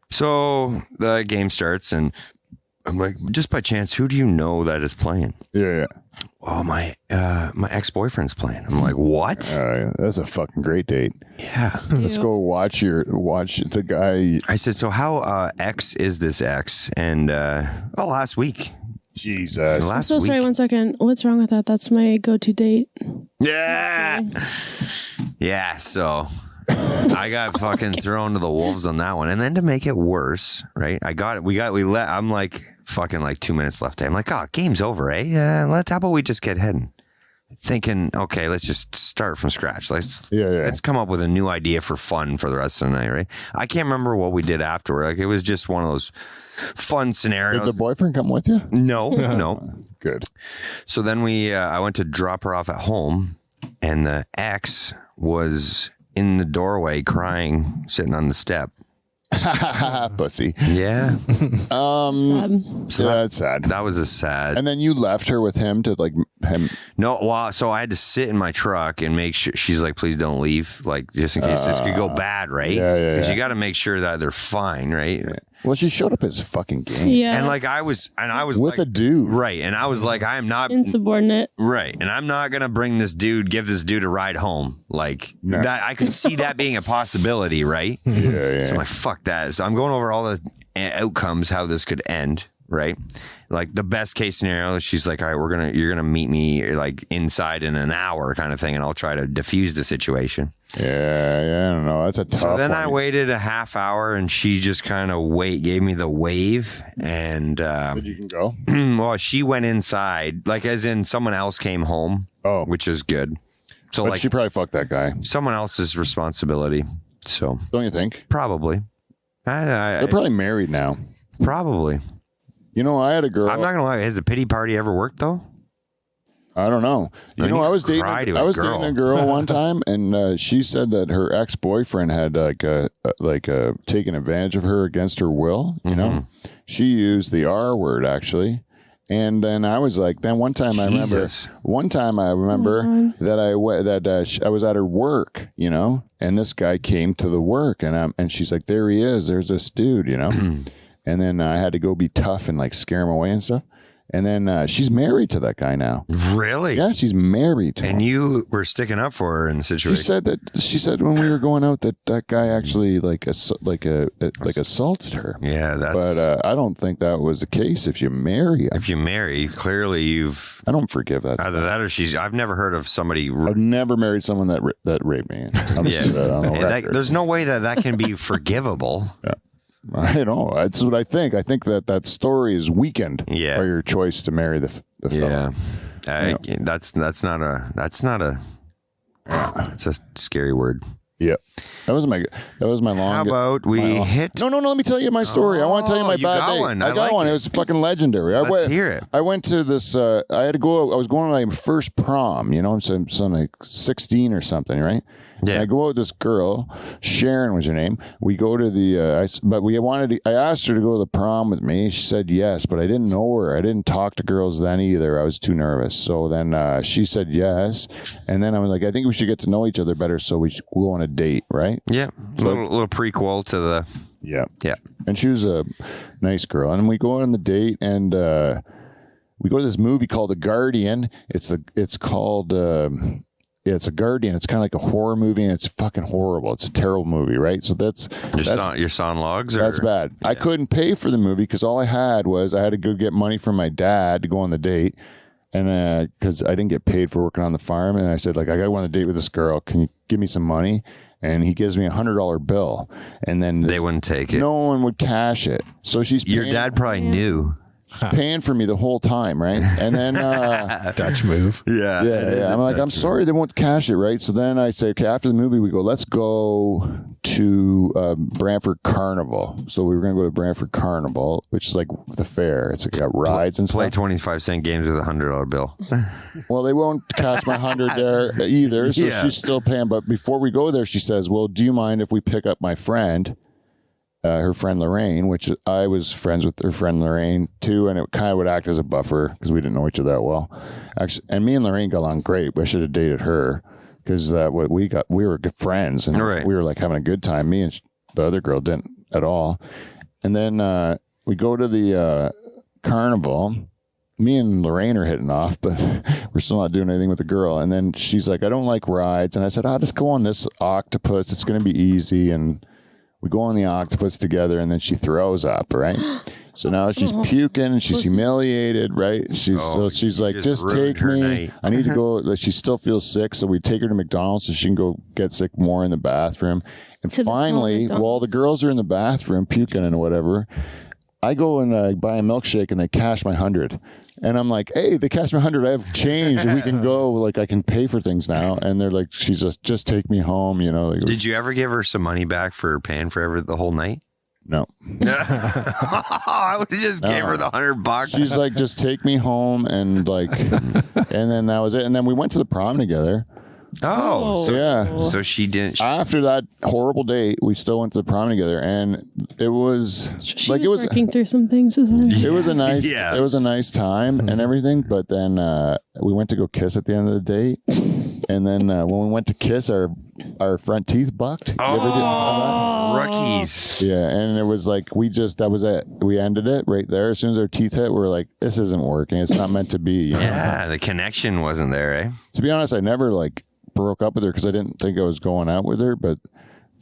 So the game starts and I'm like, just by chance, who do you know that is playing? Yeah. Oh, my ex-boyfriend's playing. I'm like, what? That's a fucking great date. Yeah. Let's go watch the guy. I said, so how X is this X? And last week. Jesus. I'm so sorry, 1 second. What's wrong with that? That's my go-to date. Yeah. Yeah, so I got fucking thrown to the wolves on that one. And then to make it worse, right? I'm like fucking like 2 minutes left. I'm like, oh, game's over, eh? Yeah, how about we just get heading? Thinking, okay, let's just start from scratch. Let's come up with a new idea for fun for the rest of the night, right? I can't remember what we did afterward. Like it was just one of those fun scenarios. Did the boyfriend come with you? No. Good. So then I went to drop her off at home, and the ex was in the doorway crying, sitting on the step. Pussy. Yeah. Sad. So that's sad. That was a sad. And then you left her with him to like him. No, well, so I had to sit in my truck and make sure. She's like, please don't leave, like just in case this could go bad, right? Yeah. Because you got to make sure that they're fine, right? Yeah. Well, she showed up as fucking game. Yeah. And like I was with like, a dude, right? And I was like, I am not insubordinate, right? And I'm not gonna give this dude a ride home, like that. I could see that being a possibility, right? Yeah. So I'm like, fuck that. So I'm going over all the outcomes, how this could end, right? Like the best case scenario, she's like, all right, you're gonna meet me like inside in an hour, kind of thing, and I'll try to diffuse the situation. Yeah, I don't know. That's a tough. So then one. I waited a half hour, and she just kind of gave me the wave, and said you can go. Well, she went inside, like as in someone else came home. Oh, which is good. So but like she probably fucked that guy. Someone else's responsibility. So don't you think? Probably. They're probably married now. Probably. You know, I had a girl. I'm not gonna lie. Has a pity party ever worked though? I don't know. I was dating a girl one time, and she said that her ex-boyfriend had taken advantage of her against her will. You know, she used the R word actually, and then I was like, one time I remember that I was at her work, you know, and this guy came to the work, and she's like, there he is. There's this dude, you know, and then I had to go be tough and like scare him away and stuff. And then she's married to that guy now. Really? Yeah, she's married to him. And you were sticking up for her in the situation. She said when we were going out that guy actually assaulted her. Yeah, but I don't think that was the case. If you marry, clearly I don't forgive that. Either that or I've never heard of somebody. I've never married someone that raped me. There's no way that can be forgivable. Yeah. I know. That's what I think. I think that story is weakened by your choice to marry the fellow. Yeah. That's a scary word. Yeah, that was my long. How about we hit? No. Let me tell you my story. I want to tell you my bad day. One. I got one. It was fucking legendary. Let's hear it. I went to this. I had to go. I was going to my first prom. You know, some like 16 or something, right? Yeah. And I go out with this girl. Sharon was her name. We go to the. I asked her to go to the prom with me. She said yes, but I didn't know her. I didn't talk to girls then either. I was too nervous. So then she said yes, and then I was like, I think we should get to know each other better. So we should go on a date, right? Yeah, little prequel to the. Yeah. Yeah. And she was a nice girl. And we go on the date and we go to this movie called The Guardian. It's called it's a Guardian. It's kind of like a horror movie and it's fucking horrible. It's a terrible movie, right? So you're sawing logs? That's bad. Yeah. I couldn't pay for the movie because all I had to go get money from my dad to go on the date. And because I didn't get paid for working on the farm. And I said, like, I got to go on a date with this girl. Can you give me some money? And he gives me $100 bill, and then they wouldn't take it. No one would cash it. So your dad probably knew. She's paying for me the whole time, right? And then Dutch move. Yeah. I'm like, I'm sorry, they won't cash it, right? So then I say, okay, after the movie, we go, let's go to Brantford Carnival. So we were going to go to Brantford Carnival, which is like the fair. It's got rides and play stuff. 25-cent games with $100 bill. Well, they won't cash my 100 there either. So she's still paying. But before we go there, she says, well, do you mind if we pick up my friend? Her friend Lorraine, which I was friends with her friend Lorraine too, and it kind of would act as a buffer because we didn't know each other that well. Actually, and me and Lorraine got along great, but I should have dated her because we were good friends and we were like having a good time. Me and the other girl didn't at all. And then we go to the carnival. Me and Lorraine are hitting off, but we're still not doing anything with the girl. And then she's like, I don't like rides. And I said, I'll just go on this octopus. It's going to be easy. And we go on the octopus together, and then she throws up, right? So now she's puking, and she's humiliated, right? She's like, just take me. Night. I need to go. She still feels sick, so we take her to McDonald's so she can go get sick more in the bathroom. And finally, while the girls are in the bathroom puking and whatever, I go and buy a milkshake, and they cash my 100. And I'm like, hey, they cashed my 100. I have change. And we can go. Like, I can pay for things now. And they're like, she's just take me home. You know. Like, did you ever give her some money back for paying for the whole night? No. I would have just gave her the $100. She's like, just take me home, and like, and then that was it. And then we went to the prom together. Oh, so yeah. So she didn't. After that horrible date, we still went to the prom together, and it was it was working through some things as well. It was a nice, it was a nice time and everything. But then we went to go kiss at the end of the date, and then when we went to kiss, our front teeth bucked. Rookies. Yeah, and it was like that was it. We ended it right there. As soon as our teeth hit, we were like, this isn't working. It's not meant to be. You know? The connection wasn't there, eh? To be honest, I never broke up with her because I didn't think I was going out with her. But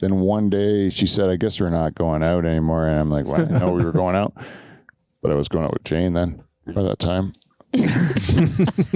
then one day she said, I guess we're not going out anymore. And I'm like, well, I didn't know we were going out. But I was going out with Jane then by that time.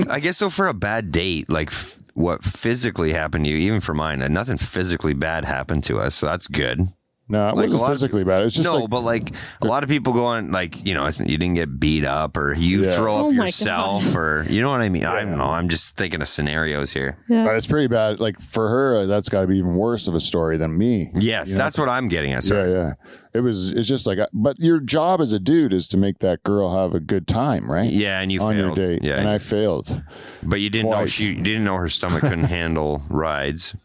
I guess so. For a bad date, like what physically happened to you, even for mine, nothing physically bad happened to us. So that's good. No, it wasn't physically bad. It was just but a lot of people go on, like, you know, you didn't get beat up or you throw up yourself or, you know what I mean? I don't know. I'm just thinking of scenarios here. Yeah. But it's pretty bad. Like for her, that's got to be even worse of a story than me. Yes, that's what I'm getting at. Sorry. Yeah. It's just like, but your job as a dude is to make that girl have a good time, right? Yeah, and you on failed. Your date. Yeah, and I failed. But you didn't know you didn't know her stomach couldn't handle rides.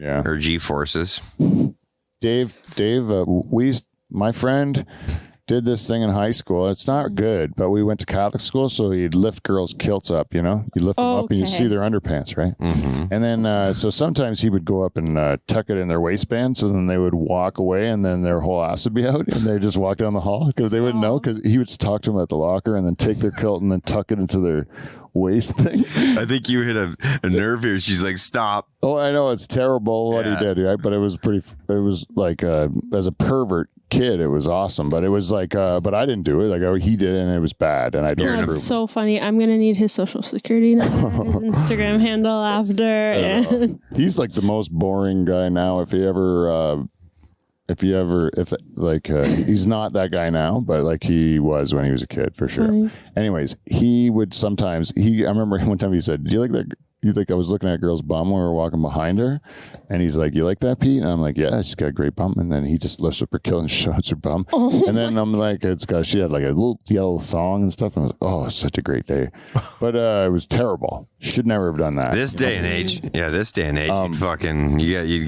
Yeah, or G-forces. Dave, my friend did this thing in high school. It's not good, but we went to Catholic school, so he'd lift girls' kilts up, you know? You lift them up and you see their underpants, right? Mm-hmm. And then, so sometimes he would go up and tuck it in their waistband, so then they would walk away and then their whole ass would be out, and they just walk down the hall because they wouldn't know, because he would just talk to them at the locker and then take their kilt and then tuck it into their waist thing. I think you hit a nerve here. She's like, stop. Oh, I know, it's terrible what he did, right? But it was like, as a pervert kid, it was awesome. But it was like, but I didn't do it. Like, he did it and it was bad. And I don't approve. That's so funny. I'm going to need his social security number, his Instagram handle after. And he's like the most boring guy now. If he ever he's not that guy now, but like he was when he was a kid for sure. Funny. Anyways, he would sometimes I remember one time he said, "Do you like that?" You think I was looking at a girl's bum when we were walking behind her, and he's like, "You like that, Pete?" And I'm like, "Yeah, she's got a great bum." And then he just lifts up her kill and shows her bum. And then I'm like, she had like a little yellow thong and stuff. And I was like, "Oh, such a great day," but it was terrible. Should never have done that. This day and age, you'd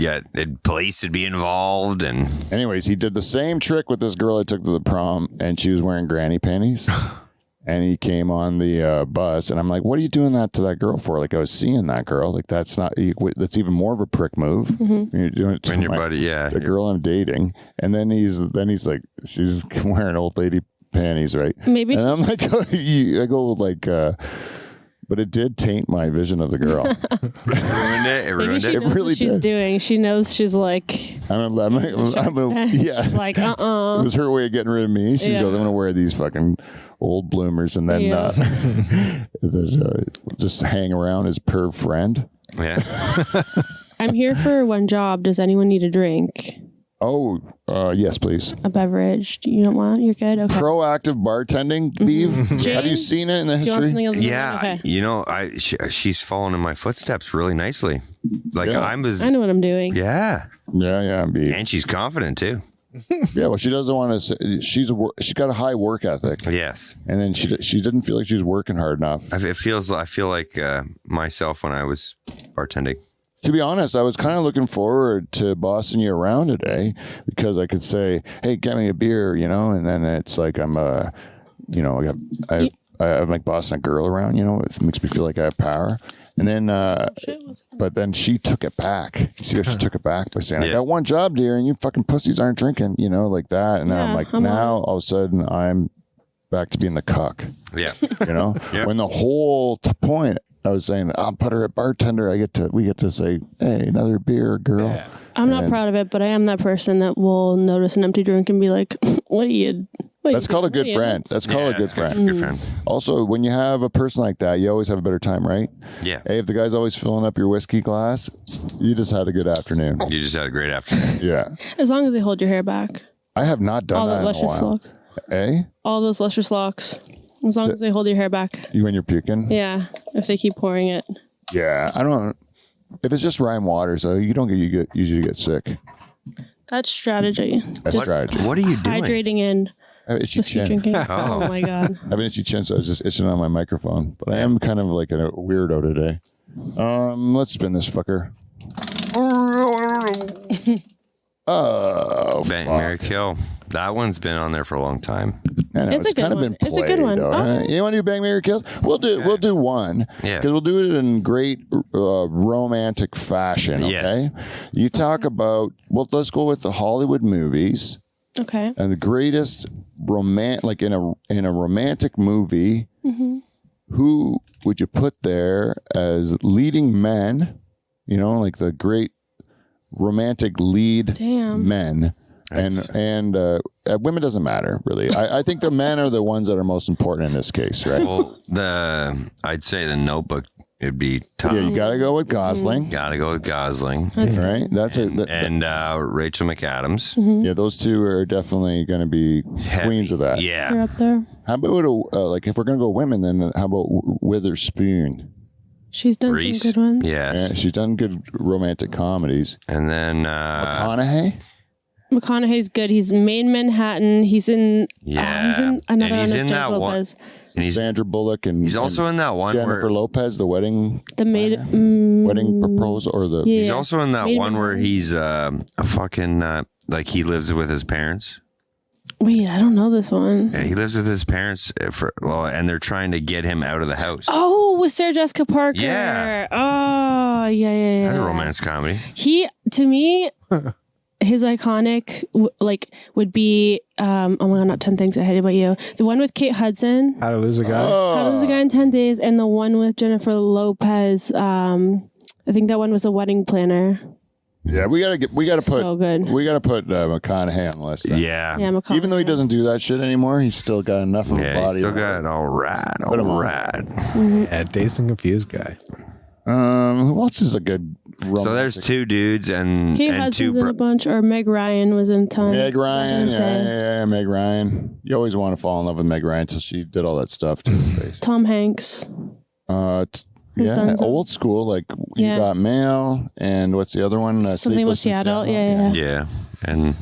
get police would be involved, and anyways, he did the same trick with this girl I took to the prom, and she was wearing granny panties. And he came on the bus, and I'm like, "What are you doing that to that girl for?" Like, I was seeing that girl. Like, that's even more of a prick move. Mm-hmm. You're doing it to your buddy, the girl I'm dating, and then he's like, she's wearing old lady panties, right? Maybe. And I'm like, but it did taint my vision of the girl. It ruined Maybe she it. knows really what she's did. doing. She knows she's like, yeah. she's like, It was her way of getting rid of me. She goes, "I'm going to wear these fucking old bloomers and then just hang around as perv friend." Yeah. I'm here for one job. Does anyone need a drink? Oh, yes, please. A beverage? You don't want? You're good? Okay. Proactive bartending, Beeve. Have you seen it in the Do you want history? something else? Yeah, Okay. she's following in my footsteps really nicely. Like Yeah. I know what I'm doing. Yeah, Yeah, Beeve. and she's confident too. Yeah, well, she doesn't want to say, she's got a high work ethic. Yes, And then she didn't feel like she was working hard enough. I feel like myself when I was bartending. To be honest, I was kind of looking forward to bossing you around today because I could say, "Hey, get me a beer," and then it's like I'm I'm like bossing a girl around, it makes me feel like I have power. And then, but then she took it back. See how she took it back by saying, "I got one job, dear, and you fucking pussies aren't drinking," like that. And then I'm like, now all of a sudden I'm back to being the cuck. Yeah, When the whole point I was saying, "I'll put her at bartender." We get to say, "Hey, another beer, girl." Yeah. I'm not proud of it, but I am that person that will notice an empty drink and be like, "What are you?" That's called a good friend. That's called a good friend. Good friend. Also, when you have a person like that, you always have a better time, right? Yeah. Hey, if the guy's always filling up your whiskey glass, you just had a good afternoon. You just had a great afternoon. Yeah. As long as they hold your hair back. I have not done All that that in a luscious while. locks. Eh? All those luscious locks. As long as they hold your hair back. You when you're puking? Yeah. If they keep pouring it. Yeah. I don't. If it's just Ryan Waters, though, you usually get sick. That's strategy. That's strategy. What are you doing? Hydrating in I have itchy whiskey chin. drinking. Oh my God. I have an itchy chin, so I was just itching on my microphone. But I am kind of like a weirdo today. Let's spin this fucker. Oh, Bang, Mary Kill. That one's been on there for a long time. I know, It's a good kind of one. been It's a played, good one. though. Oh. You want to do Bang Mary Kill? We'll do one. Yeah. Because we'll do it in great romantic fashion. Okay. Yes. You talk about. Well, let's go with the Hollywood movies Okay. and the greatest like in a romantic movie. Mm-hmm. Who would you put there as leading men? Like the great romantic lead men. And women doesn't matter really. I think the men are the ones that are most important in this case, right? Well, I'd say the Notebook would be top. Yeah, you got to go with Gosling, Gotta go with Gosling right? That's it. and Rachel McAdams. Mm-hmm. Yeah, those two are definitely going to be queens of that. You're Yeah, up there. How about like if we're going to go women, then how about Witherspoon? She's done Reese. some good ones. Yes, Yeah, she's done good romantic comedies. and then McConaughey. McConaughey's good. He's main Manhattan. He's in. He's in another And he's one in of that Jennifer one- Lopez. and he's Sandra Bullock and he's also in that one Jennifer where Lopez, the wedding The proposal or the Yeah. he's also in that Made one in where Manhattan. he's a fucking like he lives with his parents. Wait, I don't know this one. Yeah, he lives with his parents and they're trying to get him out of the house. Oh, with Sarah Jessica Parker. Yeah. Oh, yeah. That's a romance comedy. He, to me, his iconic would be oh my God, not 10 Things I Hate About You. The one with Kate Hudson. How to Lose a Guy. How Does a Guy in 10 Days, and the one with Jennifer Lopez. I think that one was a wedding planner. Yeah, we gotta put So good. we gotta put McConaughey on the list. Then. Yeah. Yeah, McConaughey. Even though he doesn't do that shit anymore, he's still got enough of a Yeah, body. he's still got it all Put him on. right. Yeah, Dazed and Confused guy. Who else is a good So there's 2 dudes and Kate and 2 Hudson's in a bunch, or Meg Ryan was in time. Meg Ryan, Okay. yeah, Meg Ryan. You always want to fall in love with Meg Ryan until she did all that stuff to her face. Tom Hanks. Yeah, done some- old school. Like Yeah. you got Mail, and what's the other one? Something with Sleepless in Seattle. Yeah. Yeah. And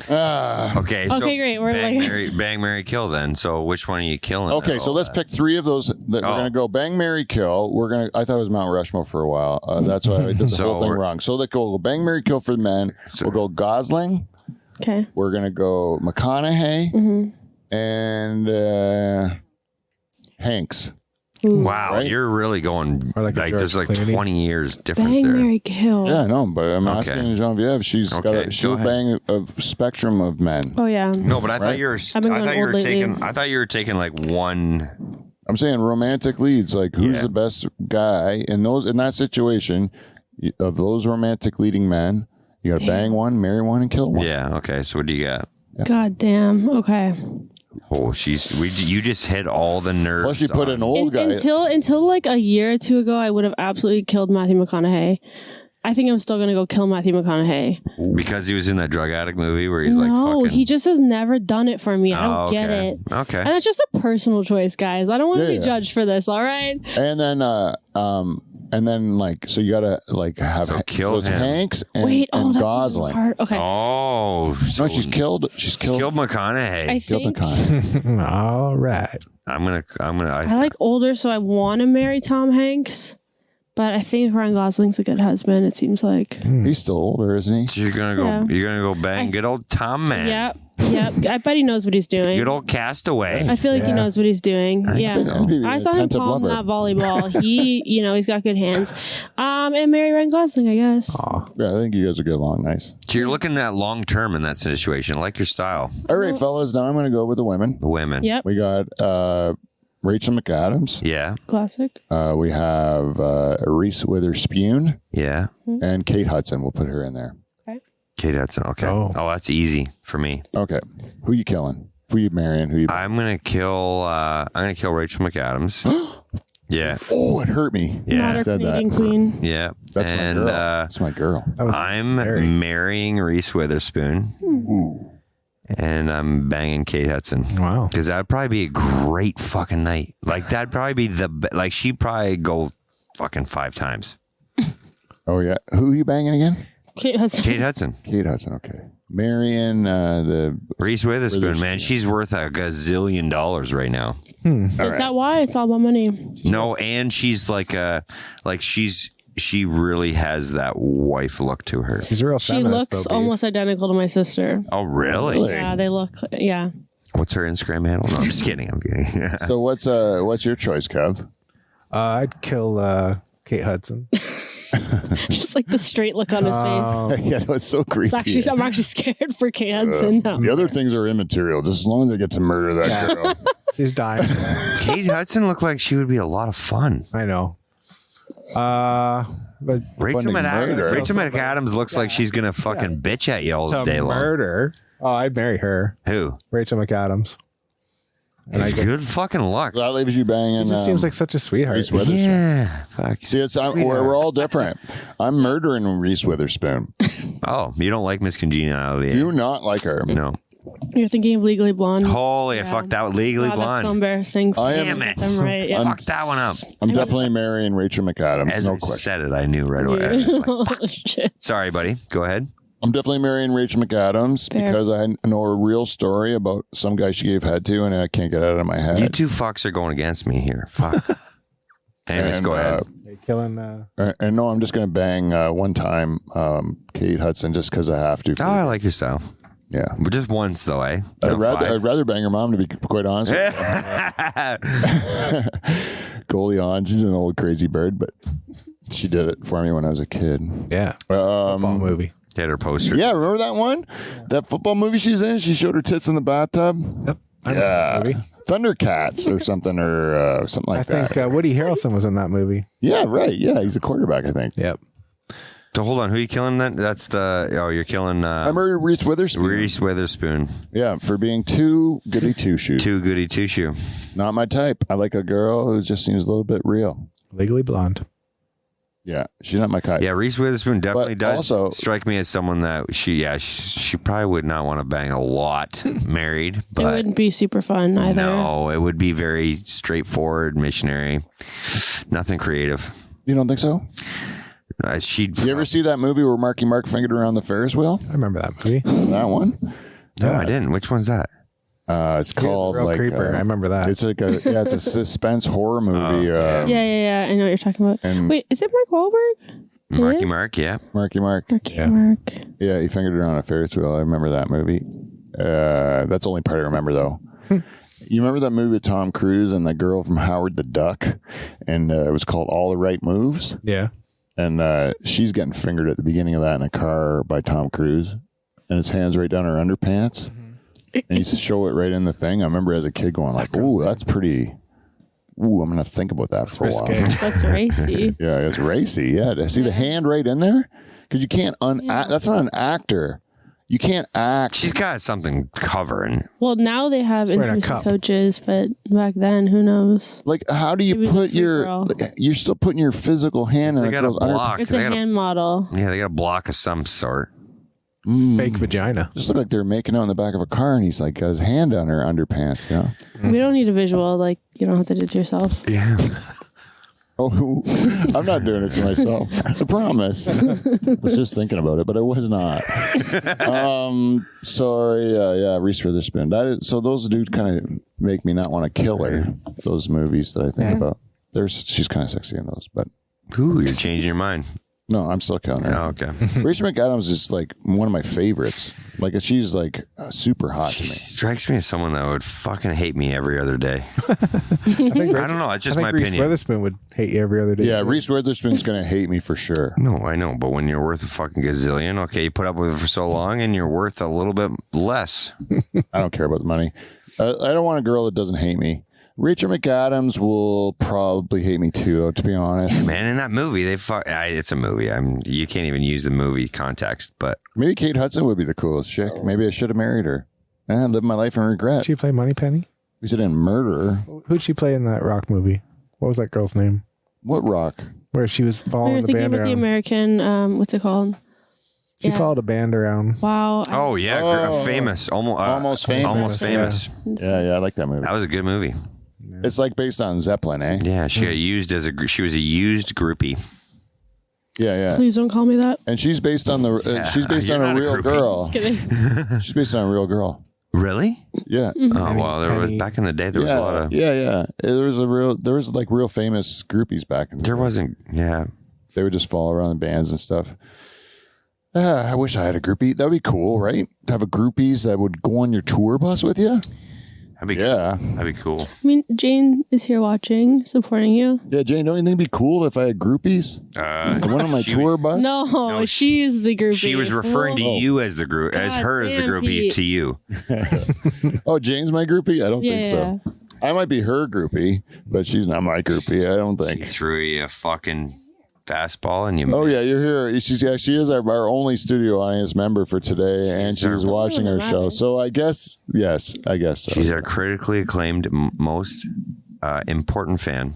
okay, so Okay, great. We're bang, like- bang, Mary, kill then. So which one are you killing? Okay, out so of let's all pick 3 of those. We're gonna go bang, Mary, kill. I thought it was Mount Rushmore for a while. That's why I did the So whole thing we're- wrong. So let's go bang, Mary, kill for the men. We'll go Gosling. Okay. We're gonna go McConaughey and Hanks. Ooh. Wow, Right? you're really going Or like, like a there's like George Clooney. 20 years difference Bang, there. Mary, kill. Yeah, no, but I'm Okay. asking Genevieve. She's Okay, got she'll go bang a spectrum of men. Oh yeah. No, but I thought Right? you were. I've been I going thought you were old lately. taking. I thought you were taking like one. I'm saying romantic leads. Like who's Yeah. the best guy in that situation of those romantic leading men? You got to bang one, marry one, and kill one. Yeah. Okay. So what do you got? God damn. Okay. Oh, you just hit all the nerves. Plus, you put an old guy. Until like a year or 2 ago, I would have absolutely killed Matthew McConaughey. I think I'm still gonna go kill Matthew McConaughey. because he was in that drug addict movie where he's like, No, fucking, he just has never done it for me. I don't Oh, get okay. it. Okay. And it's just a personal choice, guys. I don't want to Yeah, be yeah. judged for this. All right. And then like so you gotta like have So kill it's him. Hanks and, Wait. Oh, and that's Gosling. even hard. Okay. Oh, so No, she's killed McConaughey. I killed think McConaughey. All right. I'm gonna. I like older, so I want to marry Tom Hanks. But I think Ryan Gosling's a good husband. It seems like. He's still older, isn't he? So you're gonna go. Yeah. You're gonna go bang. Good old Tom man. Yep. I bet he knows what he's doing. Good old Castaway. I feel like he Yeah. knows what he's doing. Yeah. so. Maybe I an saw him attentive palm lover. that volleyball. He's got good hands. And marry Ryan Gosling, I guess. Yeah, I think you guys will get along nice. So you're looking at long term in that situation. I like your style. All right, fellas. Now I'm going to go with the women. The women. Yep. We got Rachel McAdams. Yeah. Classic. We have Reese Witherspoon Yeah. and Kate Hudson. We'll put her in there. Kate Hudson. Okay. Oh. Oh, that's easy for me. Okay. Who you killing? Who you marrying? Who you? I'm gonna kill. Rachel McAdams. Yeah. Oh, it hurt me. Not Yeah. our said that. Canadian queen. Yeah. That's and my girl. That's my girl. That was I'm very- marrying Reese Witherspoon. Ooh. And I'm banging Kate Hudson. Wow. Because that'd probably be a great fucking night. Like, that'd probably be like, she'd probably go fucking 5 times. Oh yeah. Who you banging again? Kate Hudson. Kate Hudson. Kate Hudson. Okay. Marion. The. Reese Witherspoon, man. Witherspoon. She's worth $1 gazillion right now. Is that why? It's all about money. No, and she's she really has that wife look to her. She's a real She feminist, looks though, almost identical to my sister. Oh, really? Really? Yeah, they look. Yeah. What's her Instagram handle? No, I'm just kidding. I'm kidding. So what's your choice, Kev? I'd kill Kate Hudson. Just like the straight look on his face. Yeah, no, it's so creepy. I'm actually scared for Kate Hudson now. The other things are immaterial, just as long as they get to murder that girl. She's dying. Kate Hudson looked like she would be a lot of fun. I know. But Rachel Funny murder. McAdams looks like she's gonna fucking bitch at you all to day long. murder. Oh, I'd marry her, Who? Rachel McAdams. And I Good fucking luck. That leaves you banging. She just seems like such a sweetheart. Reese Witherspoon. Yeah. Fuck. See, we're all different. I'm murdering Reese Witherspoon. Oh, you don't like Miss Congeniality? Do not like her. No. You're thinking of Legally Blonde. Holy, I fucked that Legally Wow, that's so Blonde. embarrassing. I am- Damn it. I'm right. Yeah. Fucked that one up. I'm definitely marrying Rachel McAdams. As no I question. said it, I knew right away. Oh, shit. Sorry, buddy. Go ahead. I'm definitely marrying Rachel McAdams Fair. because I know a real story about some guy she gave head to, and I can't get it out of my head. You two fucks are going against me here. Fuck. Anyways, And, go ahead. Are you killing. And no, I'm just going to bang one time Kate Hudson just because I have to. Oh, I like your style. Yeah. But just once, though, eh? No, I'd rather bang her mom, to be quite honest. with you. Goalie on. She's an old crazy bird, but she did it for me when I was a kid. Yeah. Football movie. Hit her poster. Yeah, remember that one? That football movie she's in? She showed her tits in the bathtub? Yep. I remember that movie. Thundercats or something, or something like I think that. Woody Harrelson was in that movie. Yeah, right. Yeah, he's a quarterback, I think. Yep. So hold on. Who are you killing then? That's the... Oh, you're killing... I murdered Reese Witherspoon. Reese Witherspoon. Yeah, for being too goody two shoes. Too goody two-shoe. Not my type. I like a girl who just seems a little bit real. Legally Blonde. Yeah, she's not my kind. Yeah, Reese Witherspoon definitely But does also- strike me as someone that she probably would not want to bang a lot married, It but wouldn't be super fun either. no, it would be very straightforward, missionary, nothing creative. You don't think so? She'd. You ever see that movie where Marky Mark fingered around the Ferris wheel? I remember that movie. That one? No, I didn't. Which one's that? It's called Real like Creeper. I remember that. It's like it's a suspense horror movie. Yeah. I know what you're talking about. And- Wait, is it Mark Wahlberg? Marky is? Mark, yeah. Marky Mark. Mark. Yeah, he fingered her on a Ferris wheel. I remember that movie. That's the only part I remember though. You remember that movie with Tom Cruise and the girl from Howard the Duck, and it was called All the Right Moves. Yeah. And she's getting fingered at the beginning of that in a car by Tom Cruise, and his hands right down her underpants. And you show it right in the thing. I remember as a kid going like, "Ooh, that's pretty. Ooh, I'm gonna think about that for a while." That's racy. Yeah, it's racy. Yeah, to see the hand right in there, because you can't That's not an actor. You can't act. She's got something covering. Well, now they have wearing a intimacy cup. coaches, but back then, who knows? Like, how do you It was a put free your? for all. You're still putting your physical hand in They a got a girl's under. block. It's They a got hand model. yeah, they got a block of some sort. Fake vagina. Just look like they're making out in the back of a car, and he's like got his hand down her underpants. You know? We don't need a visual. Like, you don't have to do it yourself. Yeah. Oh, I'm not doing it to myself. I promise. I was just thinking about it, but I was not. Sorry. Yeah, Reese Witherspoon. So those dudes kind of make me not want to kill her. Those movies that I think about. She's kind of sexy in those, but Ooh, you're changing your mind. no, I'm still killing her. Oh, okay. Rachel McAdams is like one of my favorites. Like she's like super hot She to me. strikes me as someone that would fucking hate me every other day. I don't know. It's just I think my Reese opinion. Witherspoon would hate you every other day. Yeah, Reese Witherspoon's gonna hate me for sure. No, I know, but when you're worth a fucking gazillion, okay, you put up with it for so long, and you're worth a little bit less. I don't care about the money. I don't want a girl that doesn't hate me. Rachel McAdams will probably hate me too, though, to be honest. Man, in that movie, it's a movie. You can't even use the movie context, but Maybe Kate Hudson would be the coolest chick. Maybe I should have married her. And live my life in regret. Did she play Moneypenny? We didn't murder her. Who'd she play in that rock movie? What was that girl's name? What rock? Where she was following You're the thinking band about the around. American, what's it called? She Yeah. followed a band around. Wow. oh yeah, Oh. famous, Almost Famous. almost famous. Yeah, I like that movie. That was a good movie. It's like based on Zeppelin, eh? Yeah, she got used she was a used groupie. Yeah. Please don't call me that. And she's based on she's based you're on a not a real groupie. girl. Kidding. She's based on a real girl. Really? Yeah. Oh well, back in the day there was a lot of Yeah. There was like real famous groupies back in the there day. wasn't They would just follow around the bands and stuff. I wish I had a groupie. That'd be cool, right? To have a groupies that would go on your tour bus with you. that'd be Yeah. that'd be cool. I mean, Jane is here watching, supporting you. Yeah, Jane, don't you think it'd be cool if I had groupies? I went on my tour bus. No, she's the groupie. She was referring to you as the group, as God her as the damn, groupie Pete. to you. Oh, Jane's my groupie? I don't Yeah, think so. I might be her groupie, but she's not my groupie. I don't She think. threw you a fucking fastball and you. Oh yeah, you're here. She is our only studio audience member for today, and she's watching our show. So I guess yes, I guess so. She's our critically acclaimed most important fan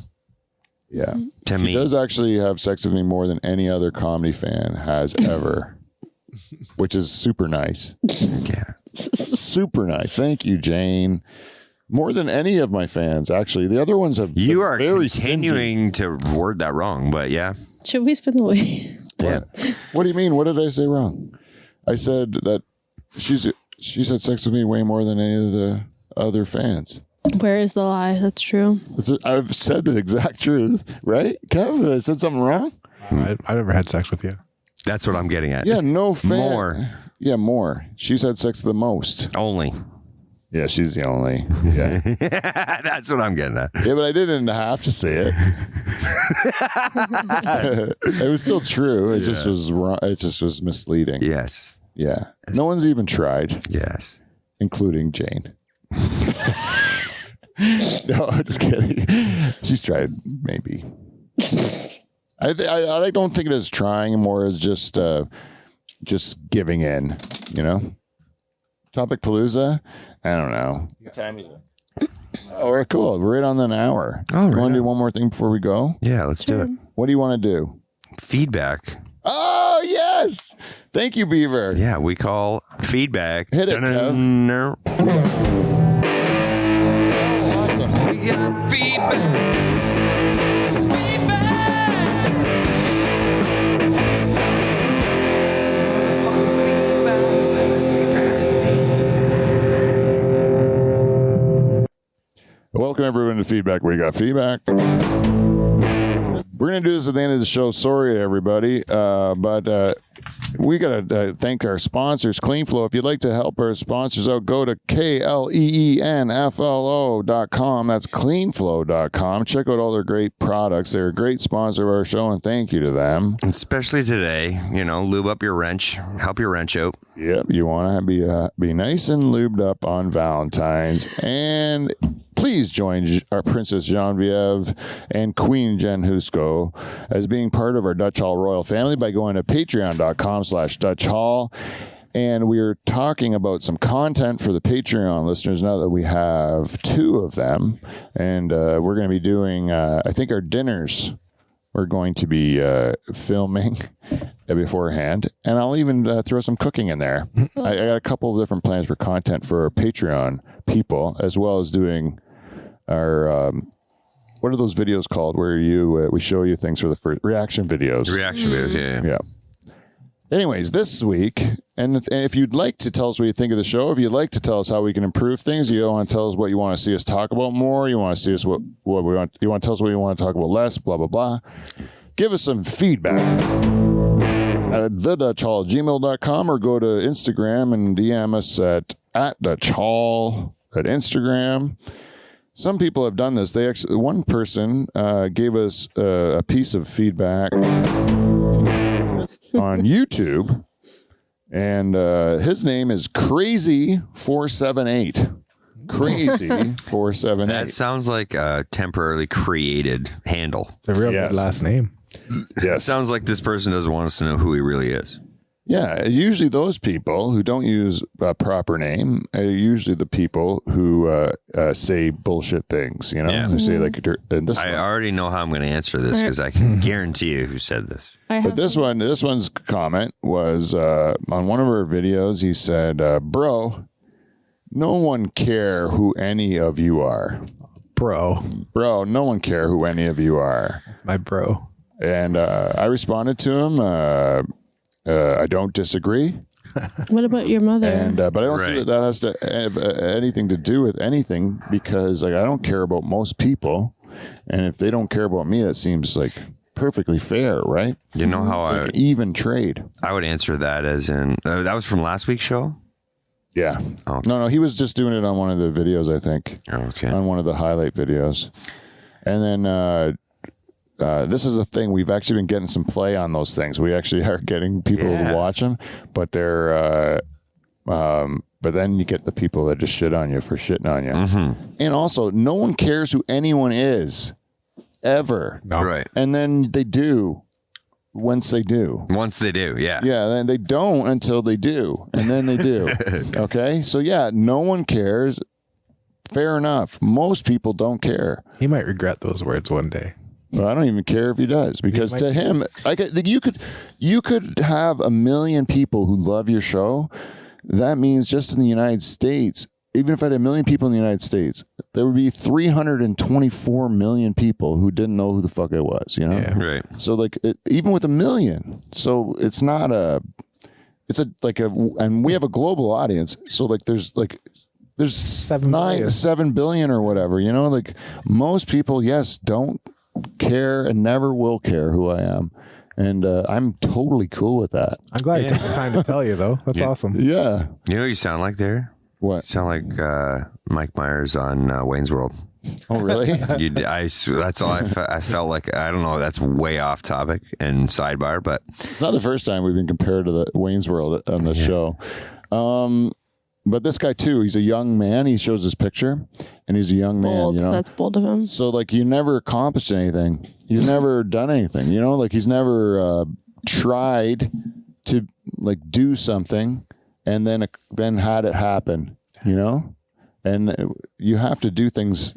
Yeah, to she me. does actually have sex with me more than any other comedy fan has ever, which is super nice. Yeah. Super nice. Thank you, Jane. More than any of my fans, actually. The other ones have You been are very stingy. continuing to word that wrong, but yeah. Should we spin the wheel? Yeah. What do you mean? What did I say wrong? I said that she's had sex with me way more than any of the other fans. Where is the lie? That's true. I've said the exact truth, right? Kev, I said something wrong? I never had sex with you. That's what I'm getting at. Yeah, no fan. More. Yeah, more. She's had sex the most. Only. Yeah, she's the only. Yeah. That's what I'm getting at. Yeah, but I didn't have to say it. It was still true. It just was wrong. It just was misleading. Yes. Yeah. No one's even tried, Yes. including Jane. No, I'm just kidding. She's tried, maybe. I don't think it is trying, more as just giving in, you know? Topic Palooza? I don't know. What time is it? Oh, we're cool. We're right on an hour. Oh, You right want to do on. one more thing before we go? Yeah, let's do it. What do you want to do? feedback. Oh, yes. Thank you, Beaver. Yeah, we call feedback. Hit it, Kev. Awesome. We got feedback. It's feedback. It's motherfucking feedback. Welcome, everyone, to Feedback. We got feedback. We're going to do this at the end of the show. Sorry, everybody. But we got to thank our sponsors, CleanFlow. If you'd like to help our sponsors out, go to KLEENFLO.com. That's cleanflow.com. Check out all their great products. They're a great sponsor of our show, and thank you to them. Especially today, lube up your wrench, help your wrench out. Yep, you want to be nice and lubed up on Valentine's. And please join our Princess Genevieve and Queen Jen Husko as being part of our Dutch Hall Royal family by going to patreon.com/Dutch Hall. And we're talking about some content for the Patreon listeners now that we have 2 of them. And we're going to be doing, I think, our dinners. We're going to be filming beforehand, and I'll even throw some cooking in there. I got a couple of different plans for content for our Patreon people, as well as doing our what are those videos called where we show you things for the first reaction videos. Reaction videos, yeah. Anyways, this week, and if you'd like to tell us what you think of the show, if you'd like to tell us how we can improve things, you want to tell us what you want to see us talk about more, you want to see us what we want, you want to tell us what you want to talk about less, blah blah blah. Give us some feedback at thedutchhall@gmail.com, or go to Instagram and DM us at @DutchHall at Instagram. Some people have done this. One person gave us a piece of feedback on YouTube, and his name is Crazy478. Crazy478. That sounds like a temporarily created handle. It's a real good last name. Yes. Sounds like this person doesn't want us to know who he really is. Yeah, usually those people who don't use a proper name are usually the people who say bullshit things, who say like, this I already know how I'm going to answer this because I can guarantee you who said this. But this one's comment was on one of our videos. He said, bro, no one care who any of you are. Bro, no one care who any of you are. my bro. And I responded to him, I don't disagree. What about your mother? And but I don't see that has to have anything to do with anything, because I don't care about most people, and if they don't care about me, that seems like perfectly fair, right? You know how it's like even trade. I would answer that as in that was from last week's show. Yeah. Oh, okay. No, he was just doing it on one of the videos, I think. Oh, okay. On one of the highlight videos, and then. This is the thing. We've actually been getting some play on those things. We actually are getting people to watch them, but they're, but then you get the people that just shit on you for shitting on you. Mm-hmm. And also, no one cares who anyone is, ever. No. Right. And then they do. Once they do. Yeah. Yeah, then they don't until they do. And then they do. Okay? So, yeah, no one cares. Fair enough. Most people don't care. He might regret those words one day. Well, I don't even care if he does, because to him, you could have 1 million people who love your show. That means just in the United States, even if I had 1 million people in the United States, there would be 324 million people who didn't know who the fuck I was. Yeah, right. So even with 1 million, so it's not and we have a global audience. So there's 7 billion or whatever. Most people, yes, don't care and never will care who I am, and I'm totally cool with that. I'm glad you took the time to tell you, though. That's awesome. Yeah. You know what you sound like there? What? You sound like Mike Myers on Wayne's World. Oh, really? That's all I felt like. I don't know. That's way off topic and sidebar, but it's not the first time we've been compared to the Wayne's World on this show. But this guy too, he's a young man. He shows his picture, and he's a young bold. man. That's bold of him. So you never accomplished anything. He's never done anything. He's never tried to do something, and then had it happen. And you have to do things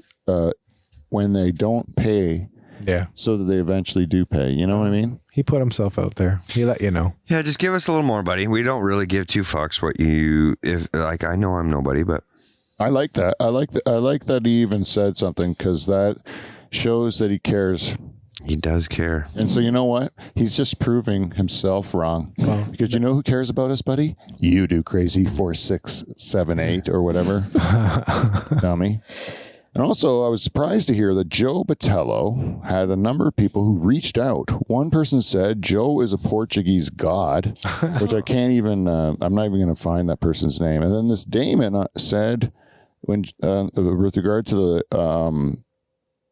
when they don't pay Yeah. so that they eventually do pay. You know what I mean? He put himself out there. He let you know. Yeah, just give us a little more, buddy. We don't really give two fucks what if like I know I'm nobody, but I like that. I like that he even said something, because that shows that he cares. he does care. And so you know what? He's just proving himself wrong. Because you know who cares about us, buddy? You do, crazy 4678 or whatever. Dummy. And also, I was surprised to hear that Joe Botelho had a number of people who reached out. One person said Joe is a Portuguese god, which I can't even, I'm not even going to find that person's name. And then this Damon said, when with regard to the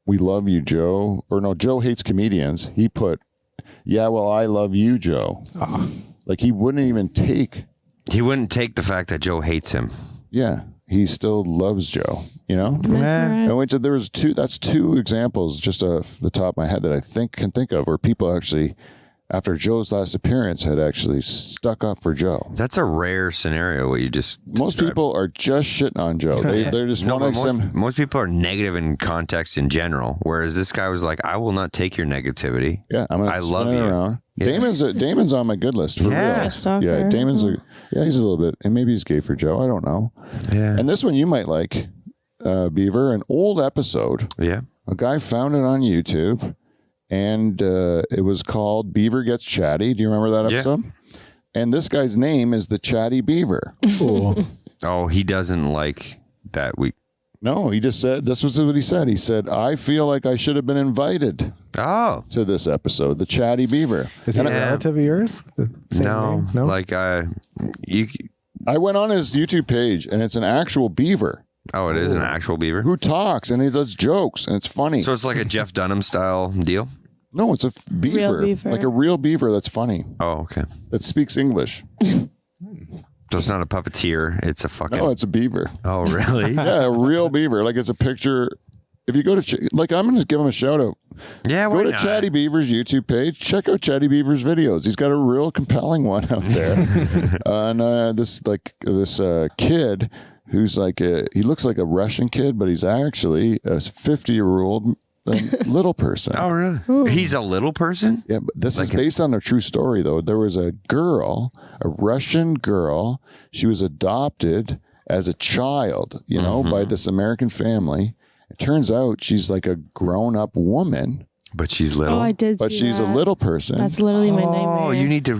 we love you, Joe, or no, Joe hates comedians, he put, yeah, well, I love you, Joe. Like he wouldn't even take. He wouldn't take the fact that Joe hates him. Yeah, he still loves Joe, you know? Mesmerized. I went to, there was two examples just off the top of my head that I can think of where people actually, after Joe's last appearance, had actually stuck up for Joe. That's a rare scenario. What you just Most described. people are just shitting on Joe. They're just No, one but of most people are negative in context in general, whereas this guy was like, "I will not take your negativity." Yeah, I love spin it you. around. Yeah. Damon's on my good list for Yeah. real. Stalker. Yeah, Damon's he's a little bit, and maybe he's gay for Joe. I don't know. Yeah, And this one you might like, Beaver, an old episode. yeah. A guy found it on YouTube, and it was called Beaver Gets Chatty. Do you remember that Yeah. episode? And this guy's name is the Chatty Beaver. Cool. Oh, he doesn't like that. No, he just said, this was what he said. He said, I feel like I should have been invited Oh, to this episode, the Chatty Beaver. Is he a Yeah. relative of yours? The same no, name? No. like you. I went on his YouTube page, and it's an actual beaver Oh, it is an actual beaver. who talks, and he does jokes, and it's funny. So it's like a Jeff Dunham style deal. No, it's a beaver, beaver. like a real beaver that's funny, Oh, okay. that speaks English. So it's not a puppeteer. It's a fucking. No, it's a beaver. Oh, really? Yeah, a real beaver. Like it's a picture. If you go to, like, I'm going to give him a shout out. Yeah. Go Why to not? Chatty Beaver's YouTube page. Check out Chatty Beaver's videos. He's got a real compelling one out there. And this kid who's like he looks like a Russian kid, but he's actually a 50-year-old little person. Oh, really? He's a little person. Yeah, but this is based on a true story, though. There was a girl, a Russian girl. She was adopted as a child, you know, by this American family. It turns out she's like a grown-up woman, But she's little. Oh, I did but see she's that. a little person. That's literally my Oh, nightmare. you need to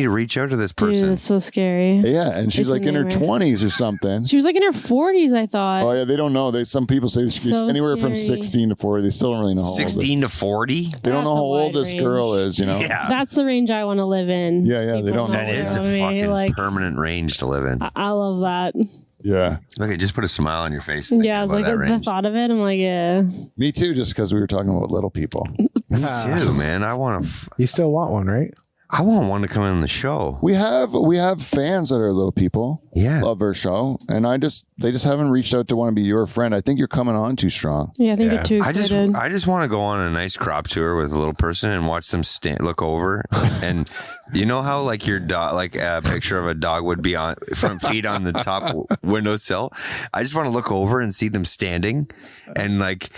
reach out to this Dude, person. that's so scary. Yeah, and she's It's a like in her nightmare. 20s or something. She was like in her 40s, I thought. Oh yeah, they don't know. Some people say she's So anywhere from scary. 16 to 40. They still don't really know. How old 16 to 40. they don't know That's how a old wide this girl range. is. You know. Yeah, That's the range I want to live in. Yeah, yeah, they People don't know. know that is a what I mean, fucking like, permanent range to live in. I love that. Yeah, Okay, just put a smile on your face. Yeah, I was like, that the range. thought of it, I'm like, yeah. me too. Just because we were talking about little people. Me too, man. I want to. You still want one, right? I want one to come in the show. We have fans that are little people. Yeah. Love our show, and they just haven't reached out to want to be your friend. I think you're coming on too strong. Yeah, I think Yeah. you're too I excited. just want to go on a nice crop tour with a little person and watch them look over, and you know how like your dog, like a picture of a dog would be on front feet on the top windowsill. I just want to look over and see them standing, and like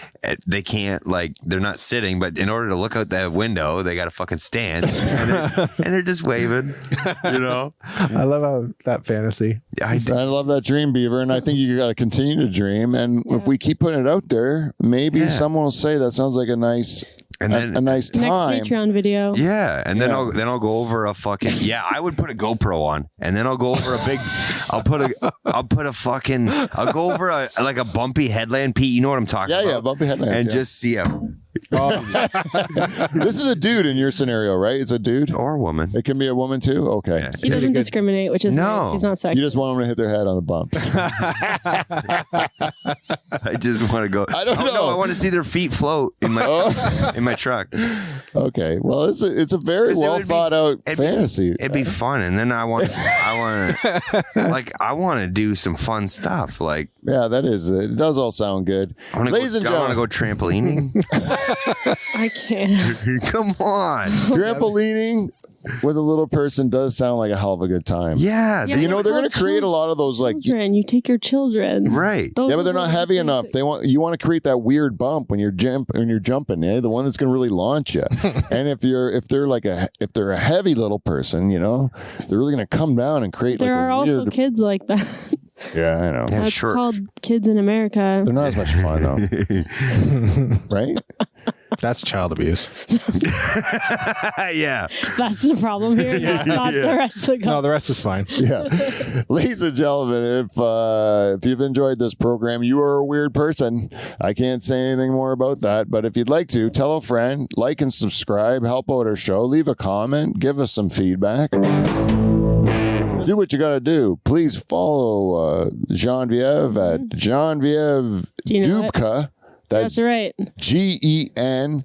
they can't, like they're not sitting, but in order to look out that window, they got to fucking stand, and they're just waving, you know. I love how that fantasy. I I love that dream, Beaver, and I think you got to continue to dream. And if we keep putting it out there, maybe Yeah. someone will say that sounds like a nice, And then- a nice Next time. Patreon video. Yeah, and then I'll go over a fucking I would put a GoPro on, and then I'll go over a big I'll go over a bumpy headland, Pete. You know what I'm talking Yeah, about? yeah, bumpy headlands. and yeah. just see him This is a dude in your scenario, right? It's a dude. or a woman. It can be a woman too. Okay. Yeah. He doesn't discriminate, which is No. nice. He's not sexist. You just want them to hit their head on the bumps. I just want to go. I don't know. No, I want to see their feet float in my truck. Okay. Well, it's a very 'Cause it well would be- thought out it'd be- fantasy. It'd be fun, and then I want to do some fun stuff. Like Yeah, that is. It does all sound good. I want Ladies and to go gentlemen, trampolining. I can't. Come on. trampolining, with a little person does sound like a hell of a good time. Yeah. Yeah, You know, they're going to Children- create a lot of those like. children. You take your children. Right. Those Yeah, but are they're the not heavy things enough. that- You want to create that weird bump when you're jumping, the one that's going to really launch you. And if they're a heavy little person, you know, they're really going to come down and create There like are a also weird. kids like that. Yeah, I know. Yeah, That's sure. called Kids in America. They're not as much fun though, right? That's child abuse. Yeah. That's the problem here, not the rest of the No, the rest is fine. Yeah, ladies and gentlemen, if you've enjoyed this program, you are a weird person. I can't say anything more about that. But if you'd like to, tell a friend, like and subscribe, help out our show, leave a comment, give us some feedback. Do what you got to do. Please follow Genevieve at Genevieve Do you know it? Dubka. That's right. Genvive.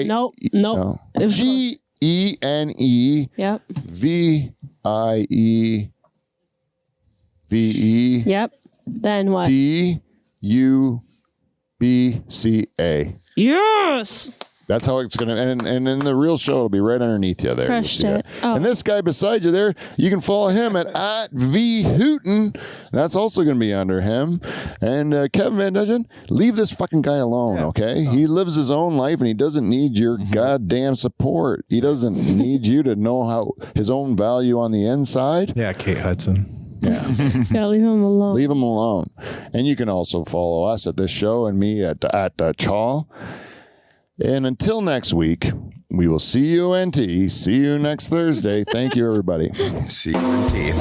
Nope. It was close. Genevie. Yep. Yep. Then what? DUBCA. Yes. That's how it's gonna, and in the real show, it'll be right underneath you there. Crushed You'll see it. Oh. And this guy beside you there, you can follow him at @VHooten. That's also gonna be under him. And Kevin Van Dudgeon, leave this fucking guy alone, okay? He lives his own life, and he doesn't need your goddamn support. He doesn't need you to know how his own value on the inside. Yeah, Kate Hudson. Yeah. Gotta leave him alone. Leave him alone. And you can also follow us at this show and me at Chaw. And until next week, we will see you, NT. See you next Thursday. Thank you, everybody. See you indeed.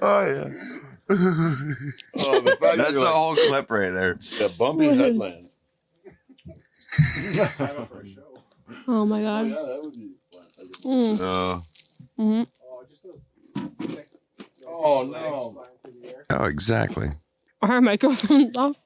Oh yeah. That's a whole clip right there. The bumpy headland. Oh my god. that would be Oh. Oh, no. Oh, exactly. Our microphone's off.